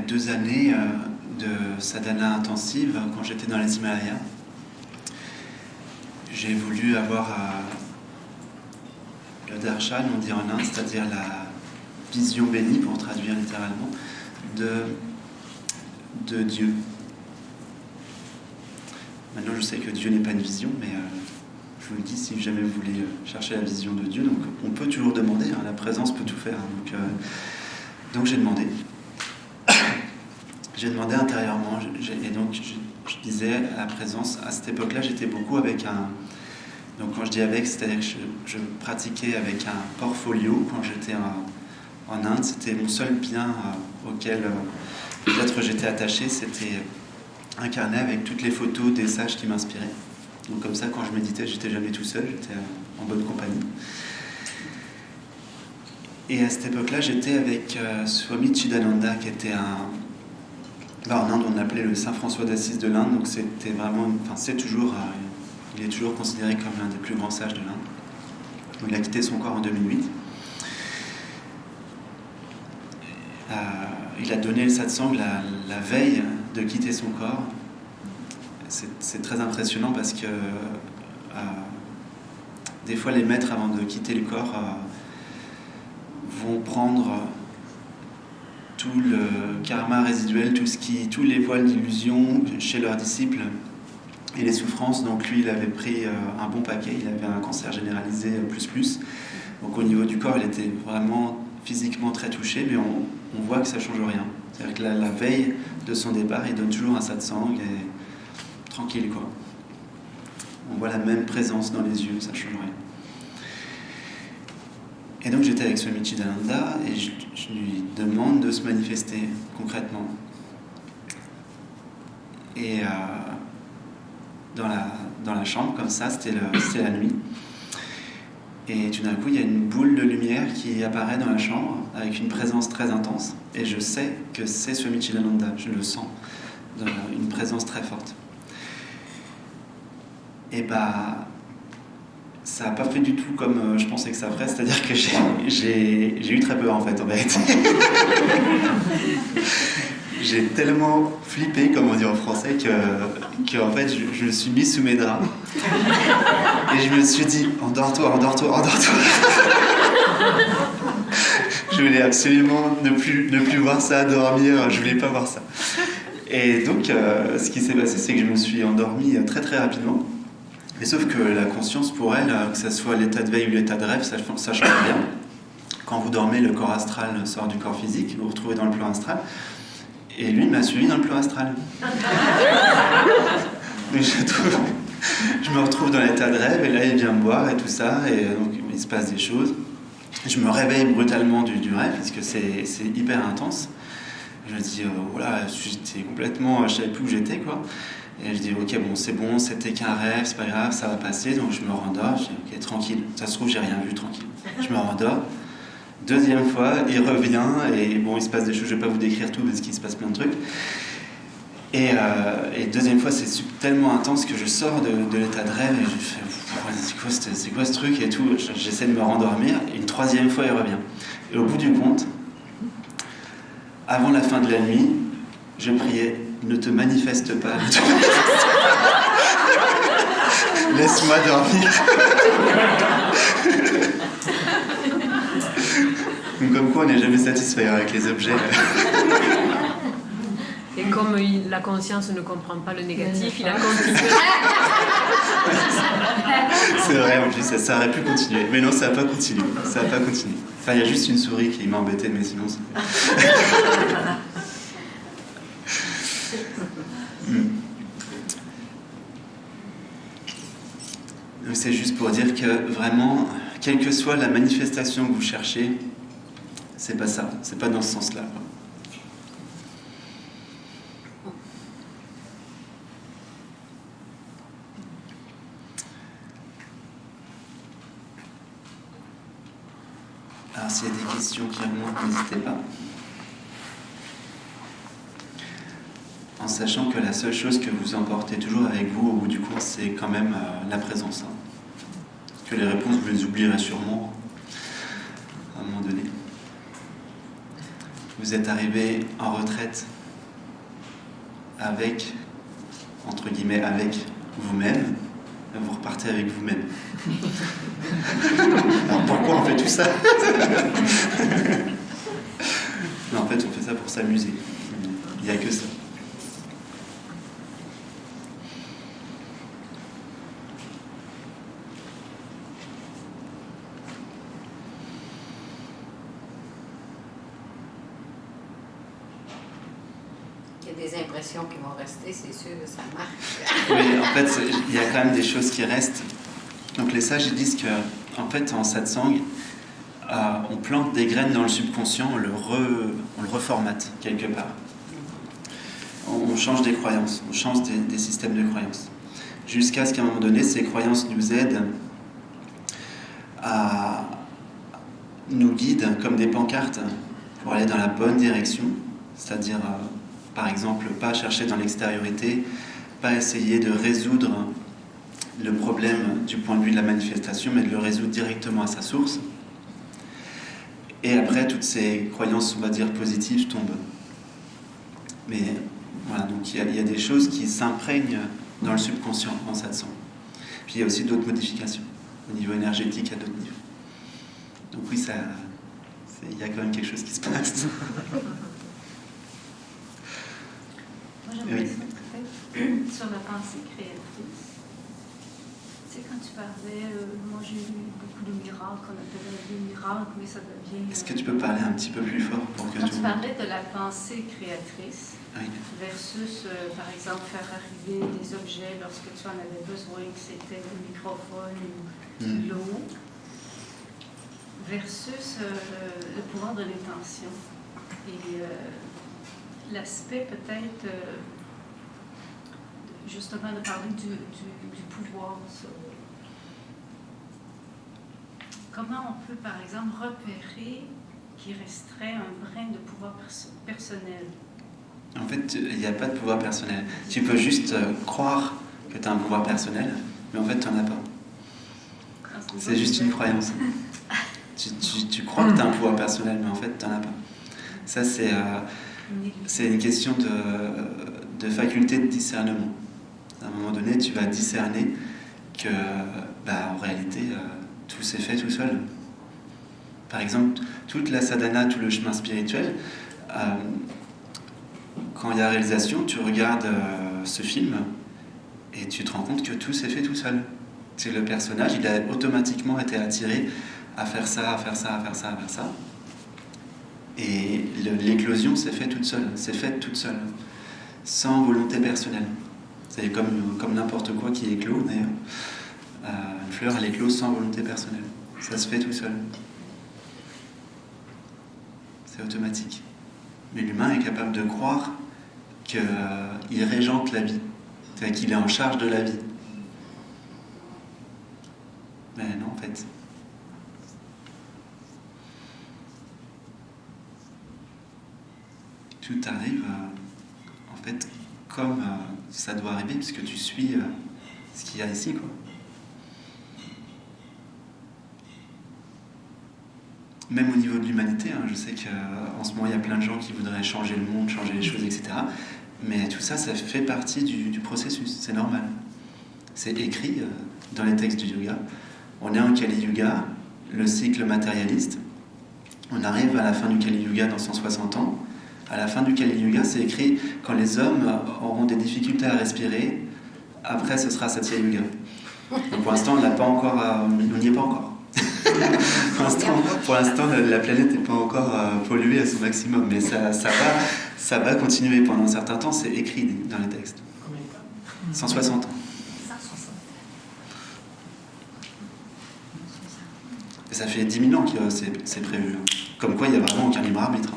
2 années de sadhana intensive quand j'étais dans les Himalayas. J'ai voulu avoir le darshan, on dit en Inde, c'est-à-dire la vision bénie, pour traduire littéralement, de Dieu. Maintenant, je sais que Dieu n'est pas une vision, mais je vous le dis, si jamais vous voulez chercher la vision de Dieu, donc on peut toujours demander, la présence peut tout faire. Donc j'ai demandé. J'ai demandé intérieurement, et donc je disais à la présence, à cette époque-là, j'étais beaucoup avec un... Donc quand je dis avec, c'est-à-dire que je pratiquais avec un portfolio quand j'étais en Inde. C'était mon seul bien auquel peut-être j'étais attaché, c'était un carnet avec toutes les photos des sages qui m'inspiraient. Donc comme ça, quand je méditais, j'étais jamais tout seul, j'étais en bonne compagnie. Et à cette époque-là, j'étais avec Swami Chidananda, qui était en Inde, on l'appelait le Saint François d'Assise de l'Inde, donc c'était vraiment... c'est toujours... il est toujours considéré comme l'un des plus grands sages de l'Inde. Il a quitté son corps en 2008. Il a donné le satsang la veille de quitter son corps. C'est très impressionnant parce que des fois les maîtres, avant de quitter le corps, vont prendre tout le karma résiduel, tous les voiles d'illusion chez leurs disciples et les souffrances. Donc lui, il avait pris un bon paquet, il avait un cancer généralisé plus. Donc au niveau du corps, il était vraiment physiquement très touché, mais on voit que ça ne change rien. C'est-à-dire que la veille de son départ, il donne toujours un satsang et tranquille, quoi. On voit la même présence dans les yeux, ça ne change rien. Et donc j'étais avec Swami Chidananda et je lui demande de se manifester concrètement. Et dans la chambre, comme ça, c'était la nuit. Et tout d'un coup, il y a une boule de lumière qui apparaît dans la chambre avec une présence très intense. Et je sais que c'est Swami Chidananda, je le sens, une présence très forte. Et ça n'a pas fait du tout comme je pensais que ça ferait, c'est-à-dire que j'ai eu très peur en fait, en vérité. J'ai tellement flippé, comme on dit en français, que en fait, je me suis mis sous mes draps. Et je me suis dit, endors-toi. Je voulais absolument ne plus voir ça, dormir, je voulais pas voir ça. Et donc, ce qui s'est passé, c'est que je me suis endormi très très rapidement. Mais sauf que la conscience, pour elle, que ce soit l'état de veille ou l'état de rêve, ça change bien. Quand vous dormez, le corps astral sort du corps physique, vous vous retrouvez dans le plan astral. Et lui m'a suivi dans le plan astral. Donc je me retrouve dans l'état de rêve, et là il vient me voir et tout ça, et donc il se passe des choses. Je me réveille brutalement du rêve, parce que c'est hyper intense. Je me dis, voilà, j'étais complètement, je savais plus où j'étais, quoi. Et je dis, ok, c'est bon, c'était qu'un rêve, c'est pas grave, ça va passer. Donc je me rendors, je dis, ok, tranquille, ça se trouve, j'ai rien vu, tranquille. Je me rendors. Deuxième fois, il revient, et bon, il se passe des choses, je vais pas vous décrire tout, parce qu'il se passe plein de trucs. Et deuxième fois, c'est tellement intense que je sors de l'état de rêve, et je fais, c'est quoi ce truc, et tout. J'essaie de me rendormir, et une troisième fois, il revient. Et au bout du compte, avant la fin de la nuit, je priais, ne te manifeste pas, laisse-moi dormir. Donc comme quoi on n'est jamais satisfait avec les objets. Et comme la conscience ne comprend pas le négatif, il a continué. C'est vrai, en plus, ça aurait pu continuer. Mais non, ça n'a pas continué. Enfin, il y a juste une souris qui m'a embêté, mais sinon c'est... Donc c'est juste pour dire que vraiment, quelle que soit la manifestation que vous cherchez, c'est pas ça, c'est pas dans ce sens-là. Alors s'il y a des questions qui remontent, n'hésitez pas. En sachant que la seule chose que vous emportez toujours avec vous au bout du cours, c'est quand même la présence. Que les réponses, vous les oublierez sûrement à un moment donné. vous êtes arrivé en retraite avec, entre guillemets, avec vous-même, vous repartez avec vous-même. Alors pourquoi on fait tout ça? Mais en fait, on fait ça pour s'amuser. Il n'y a que ça. Il y a des impressions qui vont rester, c'est sûr que ça marche. Oui, en fait, il y a quand même des choses qui restent. Donc les sages ils disent que, en fait, en satsang, on plante des graines dans le subconscient, on le reformate quelque part. On change des croyances, on change des systèmes de croyances. Jusqu'à ce qu'à un moment donné, ces croyances nous aident nous guident comme des pancartes pour aller dans la bonne direction, c'est-à-dire, par exemple, pas chercher dans l'extériorité, pas essayer de résoudre le problème du point de vue de la manifestation, mais de le résoudre directement à sa source. Et après, toutes ces croyances, on va dire, positives tombent. Mais voilà, donc il y a des choses qui s'imprègnent dans le subconscient en satsang. Puis il y a aussi d'autres modifications, au niveau énergétique, à d'autres niveaux. Donc oui, il y a quand même quelque chose qui se passe. Moi, j'aimerais peut-être sur la pensée créatrice. Tu sais, quand tu parlais, moi j'ai eu beaucoup de miracles, on appelle des miracles, mais ça devient... Est-ce que tu peux parler un petit peu plus fort pour que Quand tout... tu parlais de la pensée créatrice, Oui. versus, par exemple, faire arriver des objets lorsque tu en avais besoin, que c'était le microphone ou de l'eau, versus le pouvoir de l'intention. Et l'aspect peut-être, justement, de parler du pouvoir. Comment on peut, par exemple, repérer qu'il resterait un brin de pouvoir personnel? En fait, il n'y a pas de pouvoir personnel. Tu peux juste croire que tu as un pouvoir personnel, mais en fait, tu n'en as pas. C'est juste une croyance. Tu crois que tu as un pouvoir personnel, mais en fait, tu n'en as pas. Ça, c'est une question de faculté de discernement. À un moment donné, tu vas discerner que, en réalité, tout s'est fait tout seul. Par exemple, toute la sadhana, tout le chemin spirituel, quand il y a réalisation, tu regardes ce film et tu te rends compte que tout s'est fait tout seul. C'est le personnage, il a automatiquement été attiré à faire ça, à faire ça, à faire ça, à faire ça. Et l'éclosion s'est faite toute seule, sans volonté personnelle. C'est comme n'importe quoi qui éclot, d'ailleurs. Une fleur, elle éclose sans volonté personnelle. Ça se fait tout seul. C'est automatique. Mais l'humain est capable de croire qu'il régente la vie, c'est-à-dire qu'il est en charge de la vie. Mais non, en fait. Tout arrive, en fait, comme ça doit arriver, puisque tu suis ce qu'il y a ici, quoi. Même au niveau de l'humanité, je sais qu'en ce moment, il y a plein de gens qui voudraient changer le monde, changer les choses, etc. Mais tout ça, ça fait partie du processus, c'est normal. C'est écrit dans les textes du yoga. On est en Kali Yuga, le cycle matérialiste. On arrive à la fin du Kali Yuga dans 160 ans. À la fin du Kali Yuga, c'est écrit quand les hommes auront des difficultés à respirer, après ce sera Satya Yuga. Donc pour l'instant, on n'y est pas encore. Pour l'instant, la planète n'est pas encore polluée à son maximum, mais ça va continuer pendant un certain temps, c'est écrit dans les textes. 160 ans. 160. Et ça fait 10 000 ans que c'est prévu. Comme quoi, il n'y a vraiment aucun libre arbitre.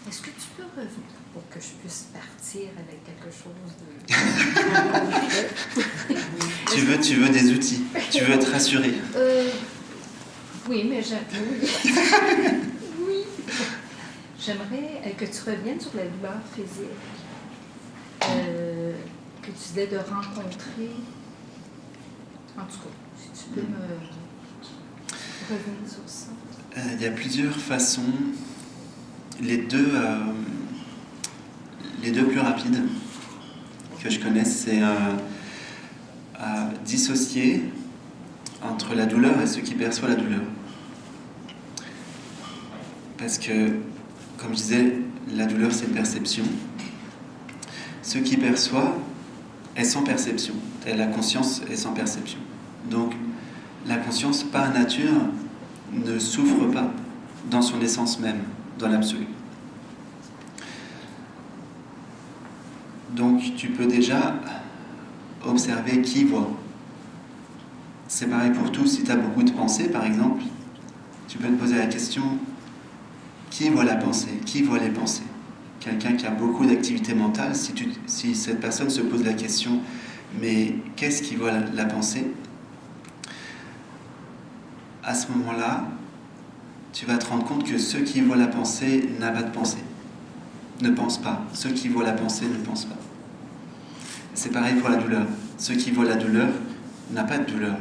Est-ce que tu peux revenir pour que je puisse partir avec quelque chose de... Tu veux des outils. Tu veux être rassuré. Oui, mais oui. J'aimerais que tu reviennes sur la douleur physique que tu disais de rencontrer. En tout cas, si tu peux me revenir sur ça. Il y a plusieurs façons. Les deux plus rapides que je connaisse, c'est à dissocier entre la douleur et ce qui perçoit la douleur. Parce que, comme je disais, la douleur, c'est une perception. Ce qui perçoit est sans perception. La conscience est sans perception. Donc, la conscience, par nature, ne souffre pas dans son essence même, dans l'absolu. Donc, tu peux déjà observer qui voit. C'est pareil pour tout. Si tu as beaucoup de pensées, par exemple, tu peux te poser la question, qui voit la pensée? Qui voit les pensées? Quelqu'un qui a beaucoup d'activité mentale, si cette personne se pose la question, mais qu'est-ce qui voit la pensée? À ce moment-là, tu vas te rendre compte que ceux qui voient la pensée n'ont pas de pensée, ne pensent pas. Ceux qui voient la pensée ne pensent pas. C'est pareil pour la douleur. Ceux qui voient la douleur n'ont pas de douleur.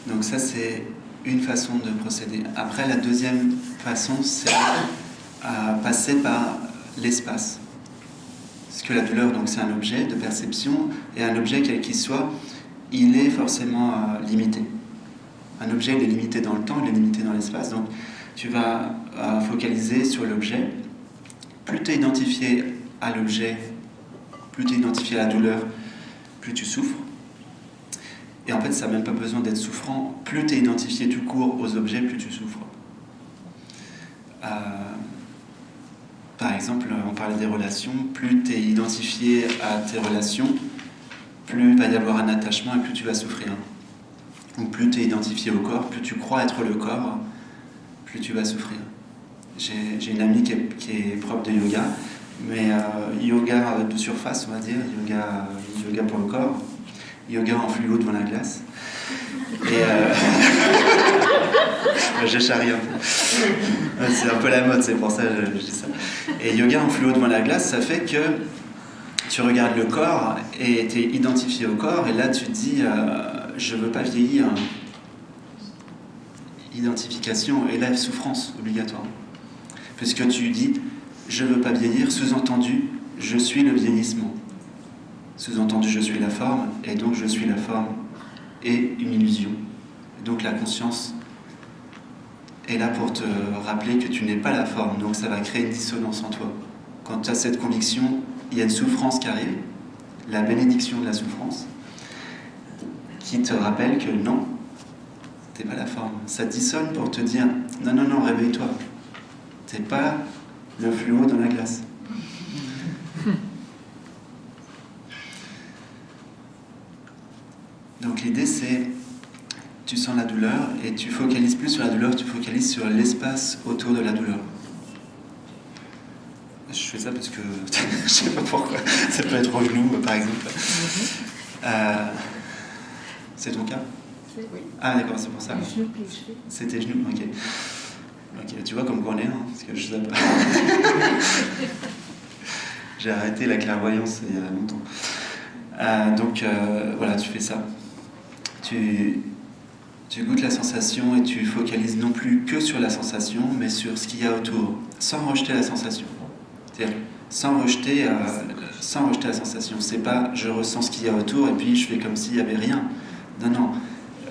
Donc ça, c'est une façon de procéder. Après, la deuxième façon, c'est passer par l'espace. Parce que la douleur, donc, c'est un objet de perception, et un objet, quel qu'il soit, il est forcément limité. Un objet, il est limité dans le temps, il est limité dans l'espace. Donc, tu vas focaliser sur l'objet. Plus tu es identifié à l'objet, plus tu es identifié à la douleur, plus tu souffres. Et en fait, ça n'a même pas besoin d'être souffrant. Plus tu es identifié tout court aux objets, plus tu souffres. Par exemple, on parlait des relations. Plus tu es identifié à tes relations, plus il va y avoir un attachement et plus tu vas souffrir. Ou plus tu es identifié au corps, plus tu crois être le corps, plus tu vas souffrir. J'ai une amie qui est prof de yoga, mais yoga de surface, on va dire, yoga pour le corps, yoga en fluo devant la glace. Et je charrie un peu. C'est un peu la mode, c'est pour ça que je dis ça. Et yoga en fluo devant la glace, ça fait que tu regardes le corps et tu es identifié au corps, et là tu te dis je veux pas vieillir. Identification et la souffrance obligatoire. Puisque tu dis je veux pas vieillir, sous-entendu je suis le vieillissement. Sous-entendu je suis la forme, et donc je suis la forme et une illusion. Donc la conscience est là pour te rappeler que tu n'es pas la forme, donc ça va créer une dissonance en toi. Quand tu as cette conviction, il y a une souffrance qui arrive, la bénédiction de la souffrance, qui te rappelle que non, t'es pas la forme. Ça dissonne pour te dire non, réveille-toi. T'es pas le fluo dans la glace. Donc l'idée c'est, tu sens la douleur et tu focalises plus sur la douleur, tu focalises sur l'espace autour de la douleur. Je fais ça parce que je sais pas pourquoi. Ça peut être au genou par exemple. C'est ton cas? Oui. Ah d'accord, c'est pour ça. Les genoux puis les cheveux. C'était genoux, ok. Ok, tu vois comme qu'on est, hein, parce que je sais pas. J'ai arrêté la clairvoyance il y a longtemps. Donc voilà, tu fais ça. Tu goûtes la sensation et tu focalises non plus que sur la sensation, mais sur ce qu'il y a autour, sans rejeter la sensation. C'est-à-dire sans rejeter la sensation. C'est pas je ressens ce qu'il y a autour et puis je fais comme s'il n'y avait rien. Non.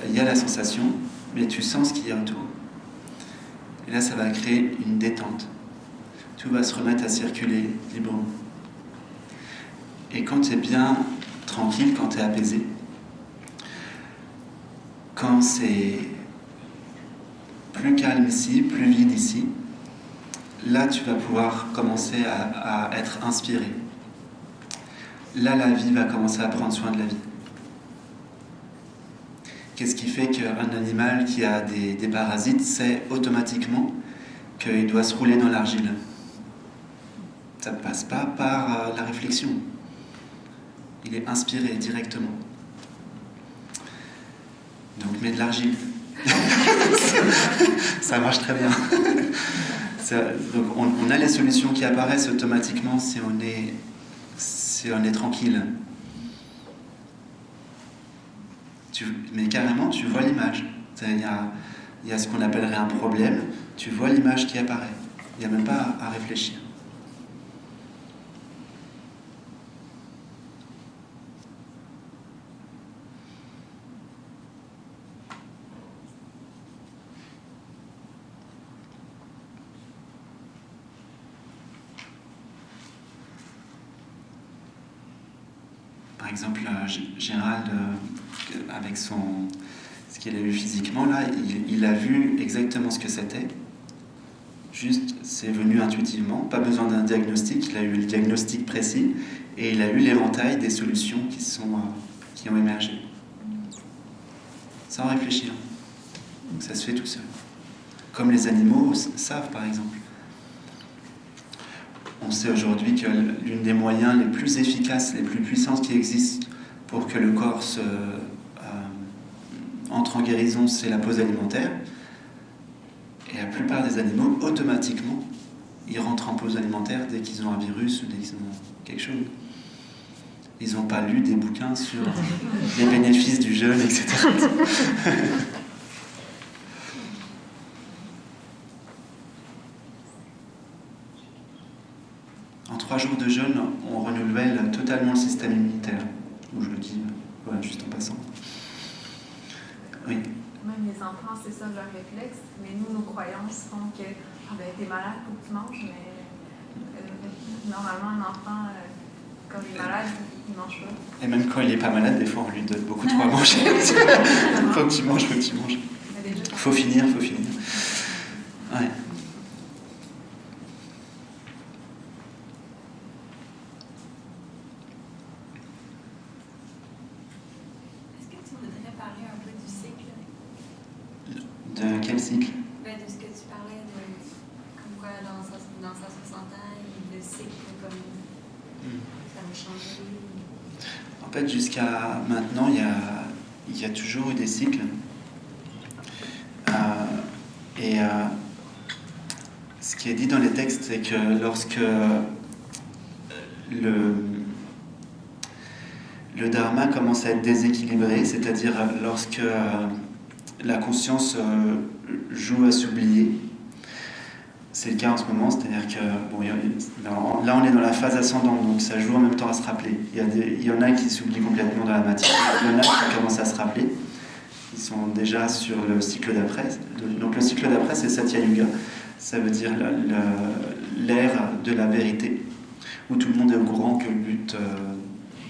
Il y a la sensation, mais tu sens ce qu'il y a autour. Et là, ça va créer une détente. Tout va se remettre à circuler librement. Et quand tu es bien tranquille, quand tu es apaisé, quand c'est plus calme ici, plus vide ici, là, tu vas pouvoir commencer à être inspiré. Là, la vie va commencer à prendre soin de la vie. Qu'est-ce qui fait qu'un animal qui a des parasites sait automatiquement qu'il doit se rouler dans l'argile? Ça ne passe pas par la réflexion. Il est inspiré directement. Donc mets de l'argile. Ça marche très bien. Donc on a les solutions qui apparaissent automatiquement si on est tranquille. Mais carrément, tu vois l'image. Il y a ce qu'on appellerait un problème, tu vois l'image qui apparaît. Il n'y a même pas à réfléchir. Par exemple, Gérald, avec ce qu'il a vu physiquement, là, il a vu exactement ce que c'était. Juste, c'est venu intuitivement, pas besoin d'un diagnostic, il a eu le diagnostic précis et il a eu l'éventail des solutions qui ont émergé. Sans réfléchir. Donc ça se fait tout seul. Comme les animaux savent, par exemple. On sait aujourd'hui que l'une des moyens les plus efficaces, les plus puissants qui existent pour que le corps entre en guérison, c'est la pause alimentaire. Et la plupart des animaux, automatiquement, ils rentrent en pause alimentaire dès qu'ils ont un virus ou dès qu'ils ont quelque chose. Ils n'ont pas lu des bouquins sur les bénéfices du jeûne, etc. En 3 jours de jeûne, on renouvelle totalement le système immunitaire. Ou je le dis, voilà, juste en passant. Oui. Même les enfants, c'est ça leur réflexe. Mais nous, nos croyances font que t'es malade, faut que tu manges. Mais normalement, un enfant, quand il est malade, il ne mange pas. Et même quand il n'est pas malade, des fois, on lui donne beaucoup trop à manger. Faut que tu manges, faut que tu manges. Faut finir. Ouais. De quel cycle? De ce que tu parlais, comme quoi dans sa 60 ans, le cycle, comme ça va changer. En fait, jusqu'à maintenant, il y a toujours eu des cycles. Ce qui est dit dans les textes, c'est que lorsque le dharma commence à être déséquilibré, c'est-à-dire lorsque la conscience joue à s'oublier. C'est le cas en ce moment, c'est-à-dire que là on est dans la phase ascendante, donc ça joue en même temps à se rappeler. Il y en a qui s'oublient complètement dans la matière, il y en a qui commencent à se rappeler. Ils sont déjà sur le cycle d'après. Donc le cycle d'après, c'est Satya Yuga. Ça veut dire l'ère de la vérité, où tout le monde est au courant que le but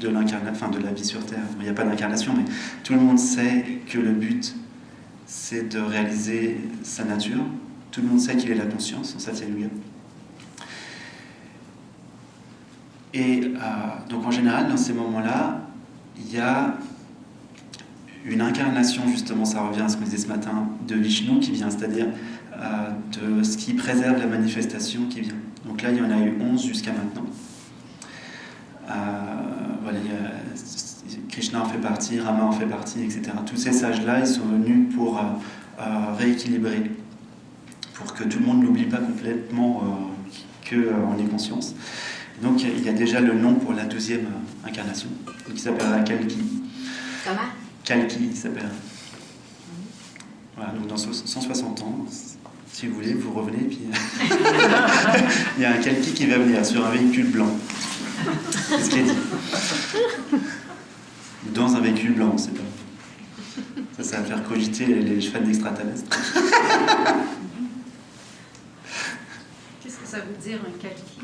de la vie sur Terre, il n'y a pas d'incarnation, mais tout le monde sait que le but c'est de réaliser sa nature. Tout le monde sait qu'il est la conscience en Satya Yuga. Et donc en général, dans ces moments-là, il y a une incarnation, justement, ça revient à ce que je disais ce matin, de Vishnu qui vient, c'est-à-dire de ce qui préserve la manifestation qui vient. Donc là, il y en a eu 11 jusqu'à maintenant. Krishna en fait partie, Rama en fait partie, etc. Tous ces sages-là, ils sont venus pour rééquilibrer, pour que tout le monde n'oublie pas complètement qu'on ait conscience. Donc il y a déjà le nom pour la 12e incarnation, qui s'appellera Kalki. Comment? Kalki, il s'appelle. Voilà, donc dans 160 ans, si vous voulez, vous revenez, puis il y a un Kalki qui va venir sur un véhicule blanc. C'est ce qui est dit. Dans un véhicule blanc, c'est pas. Ça va faire cogiter les fans d'extraterrestres. Qu'est-ce que ça veut dire un kalki?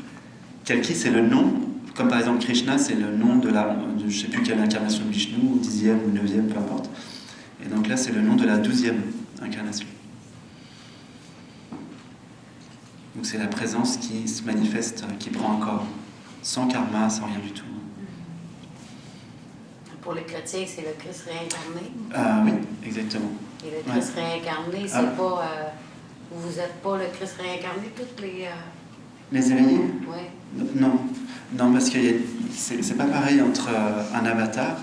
Kalki, c'est le nom, comme par exemple Krishna, c'est le nom de je ne sais plus quelle incarnation de Vishnu, ou 10e ou 9e, peu importe. Et donc là, c'est le nom de la 12e incarnation. Donc c'est la présence qui se manifeste, qui prend un corps, sans karma, sans rien du tout. Pour les chrétiens, c'est le Christ réincarné. Oui, exactement. Et le Christ réincarné, c'est pas... vous n'êtes pas le Christ réincarné, toutes les... Les éveillés? Oui. Non, parce que c'est pas pareil entre un avatar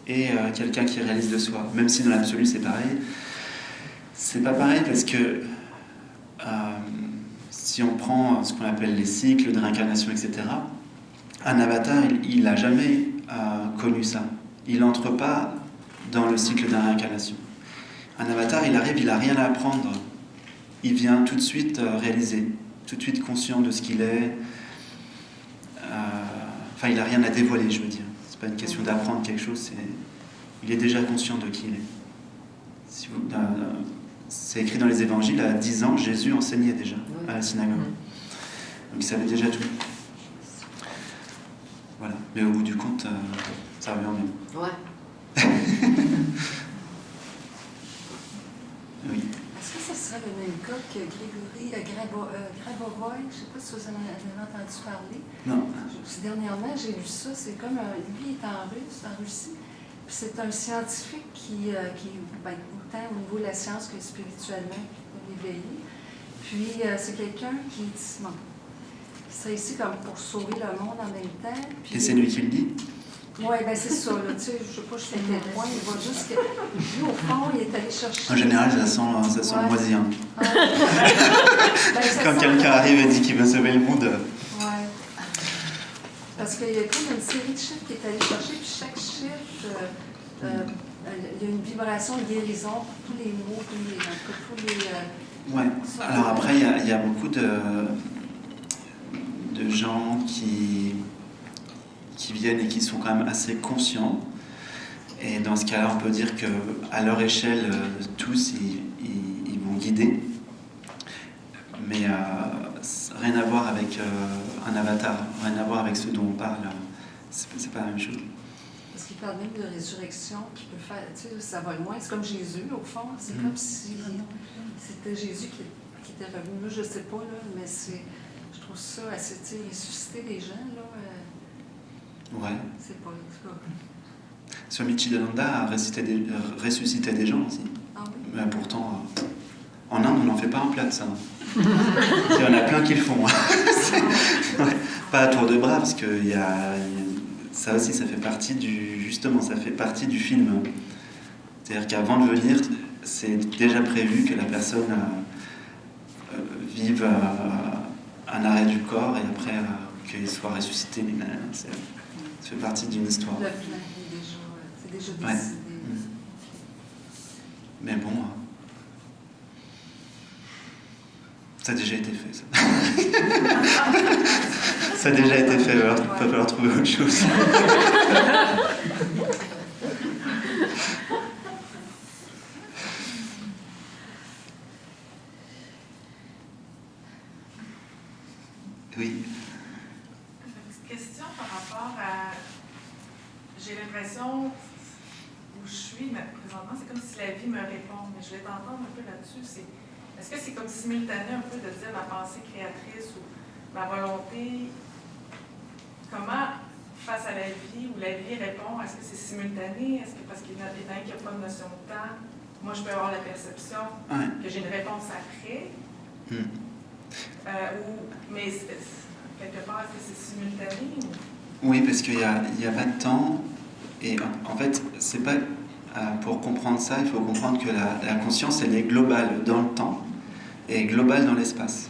et quelqu'un qui réalise de soi. Même si dans l'absolu c'est pareil. C'est pas pareil parce que si si on prend ce qu'on appelle les cycles de réincarnation, etc., un avatar, il n'a jamais connu ça. Il n'entre pas dans le cycle de la réincarnation. Un avatar, il arrive, il n'a rien à apprendre. Il vient tout de suite réaliser, tout de suite conscient de ce qu'il est. Enfin, il n'a rien à dévoiler, je veux dire. C'est pas une question d'apprendre quelque chose, il est déjà conscient de qui il est. C'est écrit dans les évangiles, à 10 ans, Jésus enseignait déjà à la synagogue. Donc il savait déjà tout. Voilà. Mais au bout du compte, ça revient au même. Ouais. Oui. Est-ce que ça serait le même cas que Grégory Grabovoi? Je ne sais pas si vous en avez entendu parler. Non. Dernièrement, j'ai lu ça. C'est comme lui est en Russie. Puis c'est un scientifique qui autant au niveau de la science que spirituellement éveillé. Puis c'est quelqu'un qui serait ici comme pour sauver le monde en même temps. Puis, et c'est lui qui le dit? Oui, bien c'est ça. Là, tu sais, je ne sais pas jusqu'à quel point. Il va juste que lui, au fond, il est allé chercher. En général, ça sent Ouais. le moisi. Hein. Ben, ça Quand sent- quelqu'un arrive et dit qu'il veut sauver le monde. Ouais. Parce qu'il y a comme une série de chiffres qui est allé chercher, puis chaque chiffre, il y a une vibration de guérison pour tous les mots, tous les. Ouais. Alors après, il y a beaucoup de gens qui viennent et qui sont quand même assez conscients. Et dans ce cas-là, on peut dire qu'à leur échelle, tous, ils vont guider. Mais rien à voir avec un avatar, rien à voir avec ce dont on parle. C'est pas la même chose. Parce qu'il parle même de résurrection, qui peut faire. Tu sais, ça va loin. C'est comme Jésus, au fond. C'est comme si c'était Jésus qui était revenu. Je ne sais pas, là, mais je trouve ça assez. Tu sais, ressusciter les gens, là. Ouais. C'est pas. En tout cas. Swami Chidananda a ressuscité des gens aussi. Ah oui? Mais pourtant, en Inde, on n'en fait pas un plat de ça. Il y en a plein qui le font. Ouais. Pas à tour de bras, parce que ça aussi, ça fait partie du film. C'est-à-dire qu'avant de venir, c'est déjà prévu que la personne vive un arrêt du corps et après qu'il soit ressuscité. Ça fait partie d'une histoire. Le plan c'est déjà décidé. Ouais. Mais bon, ça a déjà été fait, ça. Ça a déjà été fait, alors il va falloir trouver autre chose. Oui. Une petite question par rapport à... J'ai l'impression où je suis présentement, c'est comme si la vie me répond, mais je vais t'entendre un peu là-dessus. Est-ce que c'est comme simultané un peu de dire ma pensée créatrice ou ma volonté? Comment, face à la vie, où la vie répond, est-ce que c'est simultané? Est-ce que parce qu'il y en a qui n'ont pas de notion de temps, moi je peux avoir la perception que j'ai une réponse après? Mais quelque part, est-ce que c'est simultané? Oui, parce qu'il n'y a pas de temps. Et en fait, c'est pas, pour comprendre ça, il faut comprendre que la conscience, elle est globale dans le temps et globale dans l'espace.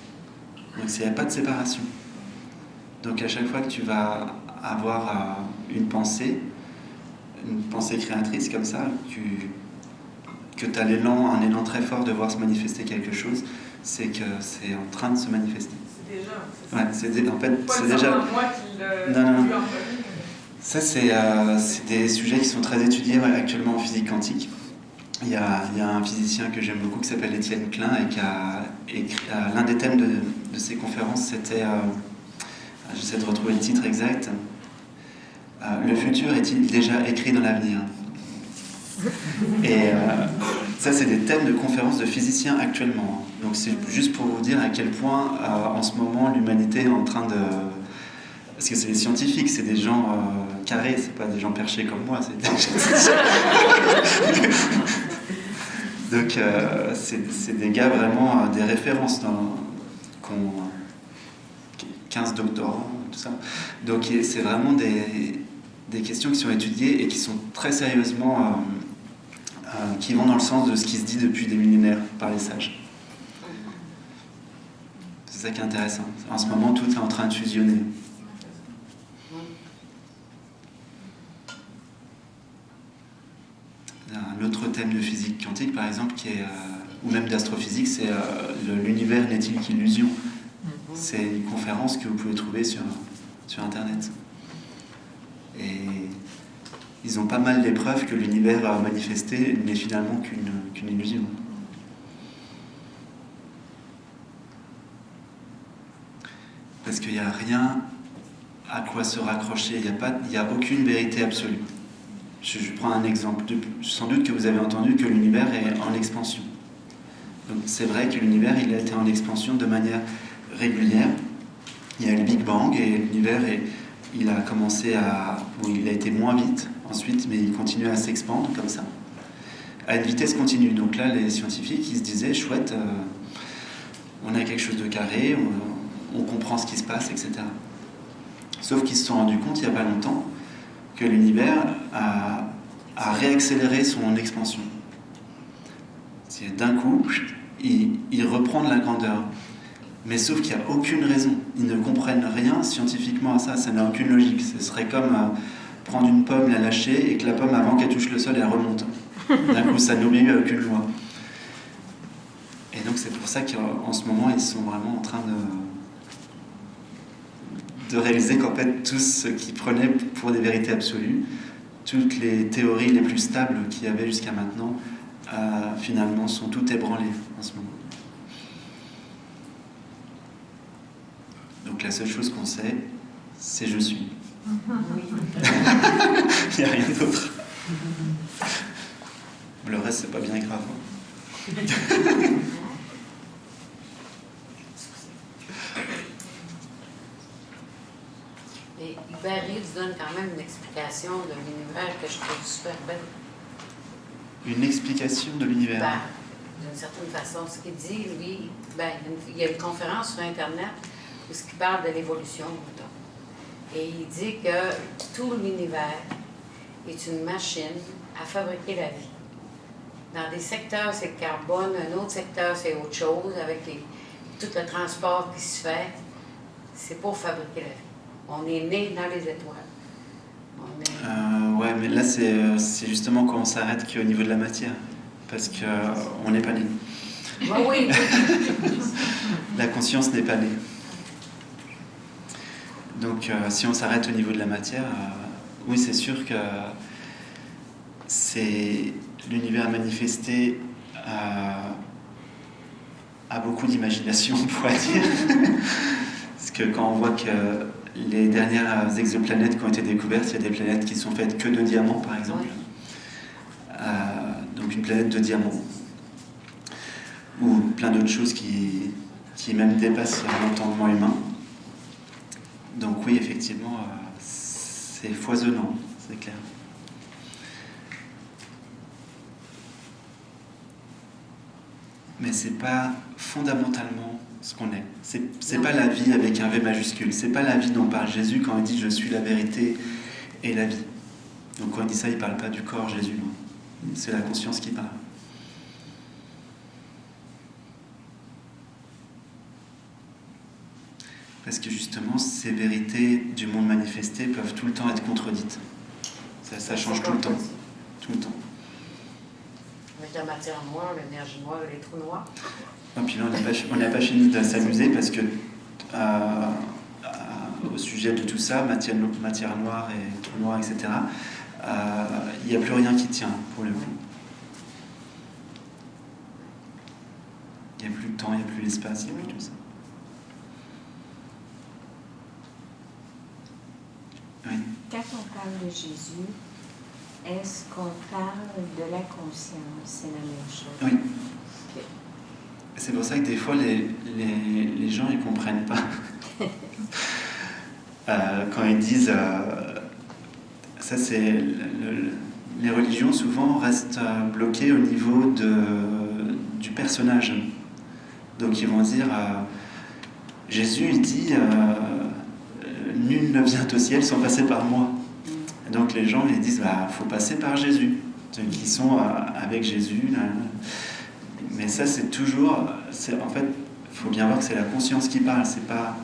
Donc il n'y a pas de séparation. Donc à chaque fois que tu vas avoir une pensée créatrice comme ça, que tu as un élan très fort de voir se manifester quelque chose, c'est que c'est en train de se manifester. C'est déjà. Ouais, en fait, pas c'est le déjà. moi qui l'ai Non. vu en premier. Ça, c'est des sujets qui sont très étudiés actuellement en physique quantique. Il y a un physicien que j'aime beaucoup qui s'appelle Étienne Klein et qui a écrit. L'un des thèmes de ses conférences, c'était. J'essaie de retrouver le titre exact. Le futur est-il déjà écrit dans l'avenir? Et ça, c'est des thèmes de conférences de physiciens actuellement. Donc, c'est juste pour vous dire à quel point, en ce moment, l'humanité est en train de. Parce que c'est des scientifiques, c'est des gens carrés, c'est pas des gens perchés comme moi. Donc, c'est des gars vraiment des références qui ont 15 doctorants, tout ça. Donc, c'est vraiment des questions qui sont étudiées et qui sont très sérieusement. Qui vont dans le sens de ce qui se dit depuis des millénaires par les sages. C'est ça qui est intéressant. En ce moment, tout est en train de fusionner. Un autre thème de physique quantique, par exemple, qui est, ou même d'astrophysique, c'est l'univers n'est-il qu'illusion. C'est une conférence que vous pouvez trouver sur Internet. Et ils ont pas mal les preuves que l'univers manifesté n'est finalement qu'une illusion. Parce qu'il n'y a rien à quoi se raccrocher, il n'y a aucune vérité absolue. Je prends un exemple. Sans doute que vous avez entendu que l'univers est en expansion. Donc c'est vrai que l'univers il a été en expansion de manière régulière. Il y a eu le Big Bang et l'univers il a commencé il a été moins vite ensuite, mais il continue à s'expandre comme ça, à une vitesse continue. Donc là, les scientifiques ils se disaient chouette, on a quelque chose de carré, on comprend ce qui se passe, etc. Sauf qu'ils se sont rendus compte il n'y a pas longtemps que l'univers a réaccéléré son expansion. D'un coup, il reprend de la grandeur. Mais sauf qu'il n'y a aucune raison. Ils ne comprennent rien scientifiquement à ça. Ça n'a aucune logique. Ce serait comme prendre une pomme, la lâcher, et que la pomme, avant qu'elle touche le sol, elle remonte. D'un coup, ça n'obéit à aucune loi. Et donc, c'est pour ça qu'en ce moment, ils sont vraiment en train de réaliser qu'en fait, tout ce qu'ils prenaient pour des vérités absolues, toutes les théories les plus stables qu'il y avait jusqu'à maintenant, finalement, sont toutes ébranlées en ce moment. Donc la seule chose qu'on sait, c'est je suis. Il n'y a rien d'autre. Le reste, c'est pas bien grave. Et Hubert Reeves donne quand même une explication de l'univers que je trouve super belle. Une explication de l'univers. D'une certaine façon. Ce qu'il dit, lui, il y a une conférence sur Internet où il parle de l'évolution, et il dit que tout l'univers est une machine à fabriquer la vie. Dans des secteurs, c'est le carbone, un autre secteur, c'est autre chose, avec tout le transport qui se fait. C'est pour fabriquer la vie. On est né dans les étoiles. Ouais, mais là, c'est justement quand on s'arrête qu'au niveau de la matière. Parce qu'on n'est pas né. Oui. La conscience n'est pas née. Donc, si on s'arrête au niveau de la matière, oui, c'est sûr que c'est l'univers manifesté a beaucoup d'imagination, on pourrait dire. Parce que quand on voit que les dernières exoplanètes qui ont été découvertes, il y a des planètes qui sont faites que de diamants, par exemple. Donc une planète de diamants. Ou plein d'autres choses qui même dépassent l'entendement humain. Donc oui, effectivement, c'est foisonnant, c'est clair. Mais c'est pas fondamentalement ce qu'on est. C'est pas la vie avec un V majuscule. C'est pas la vie dont parle Jésus quand il dit « Je suis la vérité et la vie ». Donc quand il dit ça, il parle pas du corps Jésus. Non. C'est la conscience qui parle. Parce que justement, ces vérités du monde manifesté peuvent tout le temps être contredites. Ça change tout le temps. Tout le temps. Avec la matière noire, l'énergie noire et les trous noirs. Et puis là, on n'a pas fini de s'amuser parce que au sujet de tout ça, matière noire et trous noirs, etc., il n'y a plus rien qui tient pour le coup. Il n'y a plus le temps, il n'y a plus l'espace, il n'y a plus tout ça. Oui. Quand on parle de Jésus, est-ce qu'on parle de la conscience? C'est la même chose. Oui. Okay. C'est pour ça que des fois, les gens, ils ne comprennent pas. Quand ils disent... ça, c'est... les religions, souvent, restent bloquées au niveau du personnage. Donc, ils vont dire... Jésus, il dit... nul ne vient au ciel sans passer par moi. Et donc les gens ils disent faut passer par Jésus, ceux qui sont avec Jésus. Mais ça c'est toujours, en fait, faut bien voir que c'est la conscience qui parle, c'est pas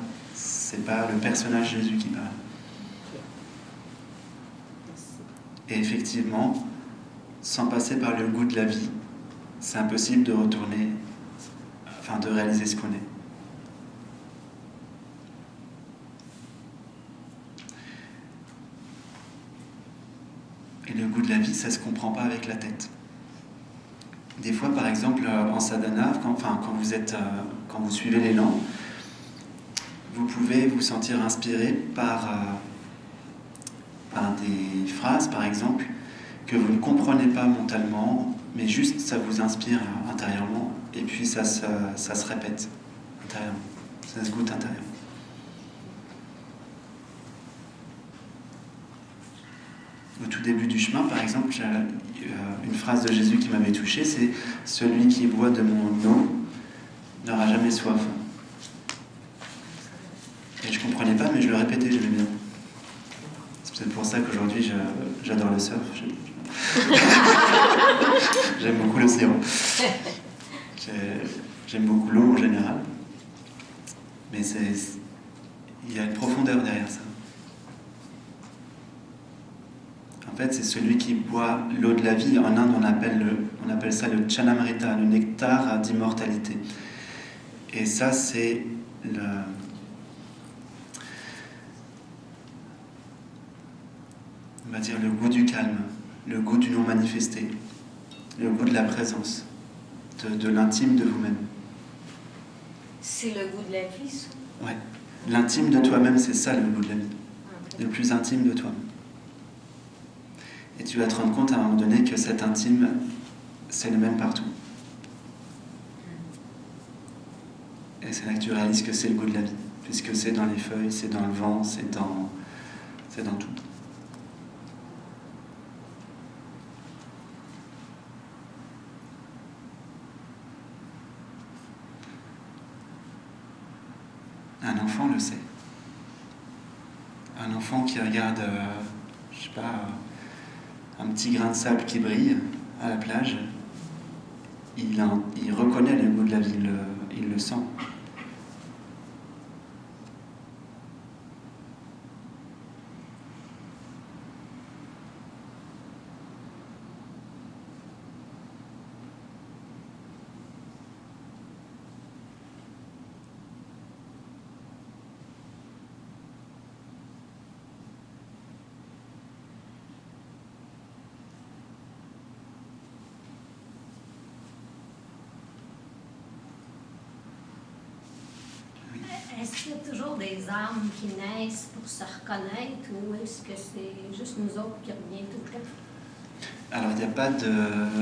le personnage Jésus qui parle. Et effectivement, sans passer par le goût de la vie, c'est impossible de retourner, enfin de réaliser ce qu'on est. Et le goût de la vie, ça ne se comprend pas avec la tête. Des fois, par exemple, en sadhana, quand vous suivez l'élan, vous pouvez vous sentir inspiré par des phrases, par exemple, que vous ne comprenez pas mentalement, mais juste ça vous inspire intérieurement, et puis ça se répète intérieurement, ça se goûte intérieurement. Au tout début du chemin, par exemple, j'ai une phrase de Jésus qui m'avait touché, c'est « Celui qui boit de mon eau n'aura jamais soif ». Et je ne comprenais pas, mais je le répétais, j'aimais bien. C'est peut-être pour ça qu'aujourd'hui, j'adore le surf. J'aime beaucoup l'océan. J'aime beaucoup l'eau en général. Mais il y a une profondeur derrière ça. En fait, c'est celui qui boit l'eau de la vie. En Inde, on appelle ça le Chanamrita, le nectar d'immortalité. Et ça, c'est on va dire le goût du calme, le goût du non manifesté, le goût de la présence, de l'intime de vous-même. C'est le goût de la vie, ça? Ouais. L'intime de toi-même, c'est ça le goût de la vie. Le plus intime de toi-même. Et tu vas te rendre compte à un moment donné que cet intime, c'est le même partout. Et c'est là que tu réalises que c'est le goût de la vie, puisque c'est dans les feuilles, c'est dans le vent, c'est dans tout. Un enfant le sait. Un enfant qui regarde, je sais pas, un petit grain de sable qui brille à la plage, il reconnaît le goût de la vie, il le sent. Est-ce qu'il y a toujours des âmes qui naissent pour se reconnaître ou est-ce que c'est juste nous autres qui reviennent tout le temps? Alors, il n'y a pas de...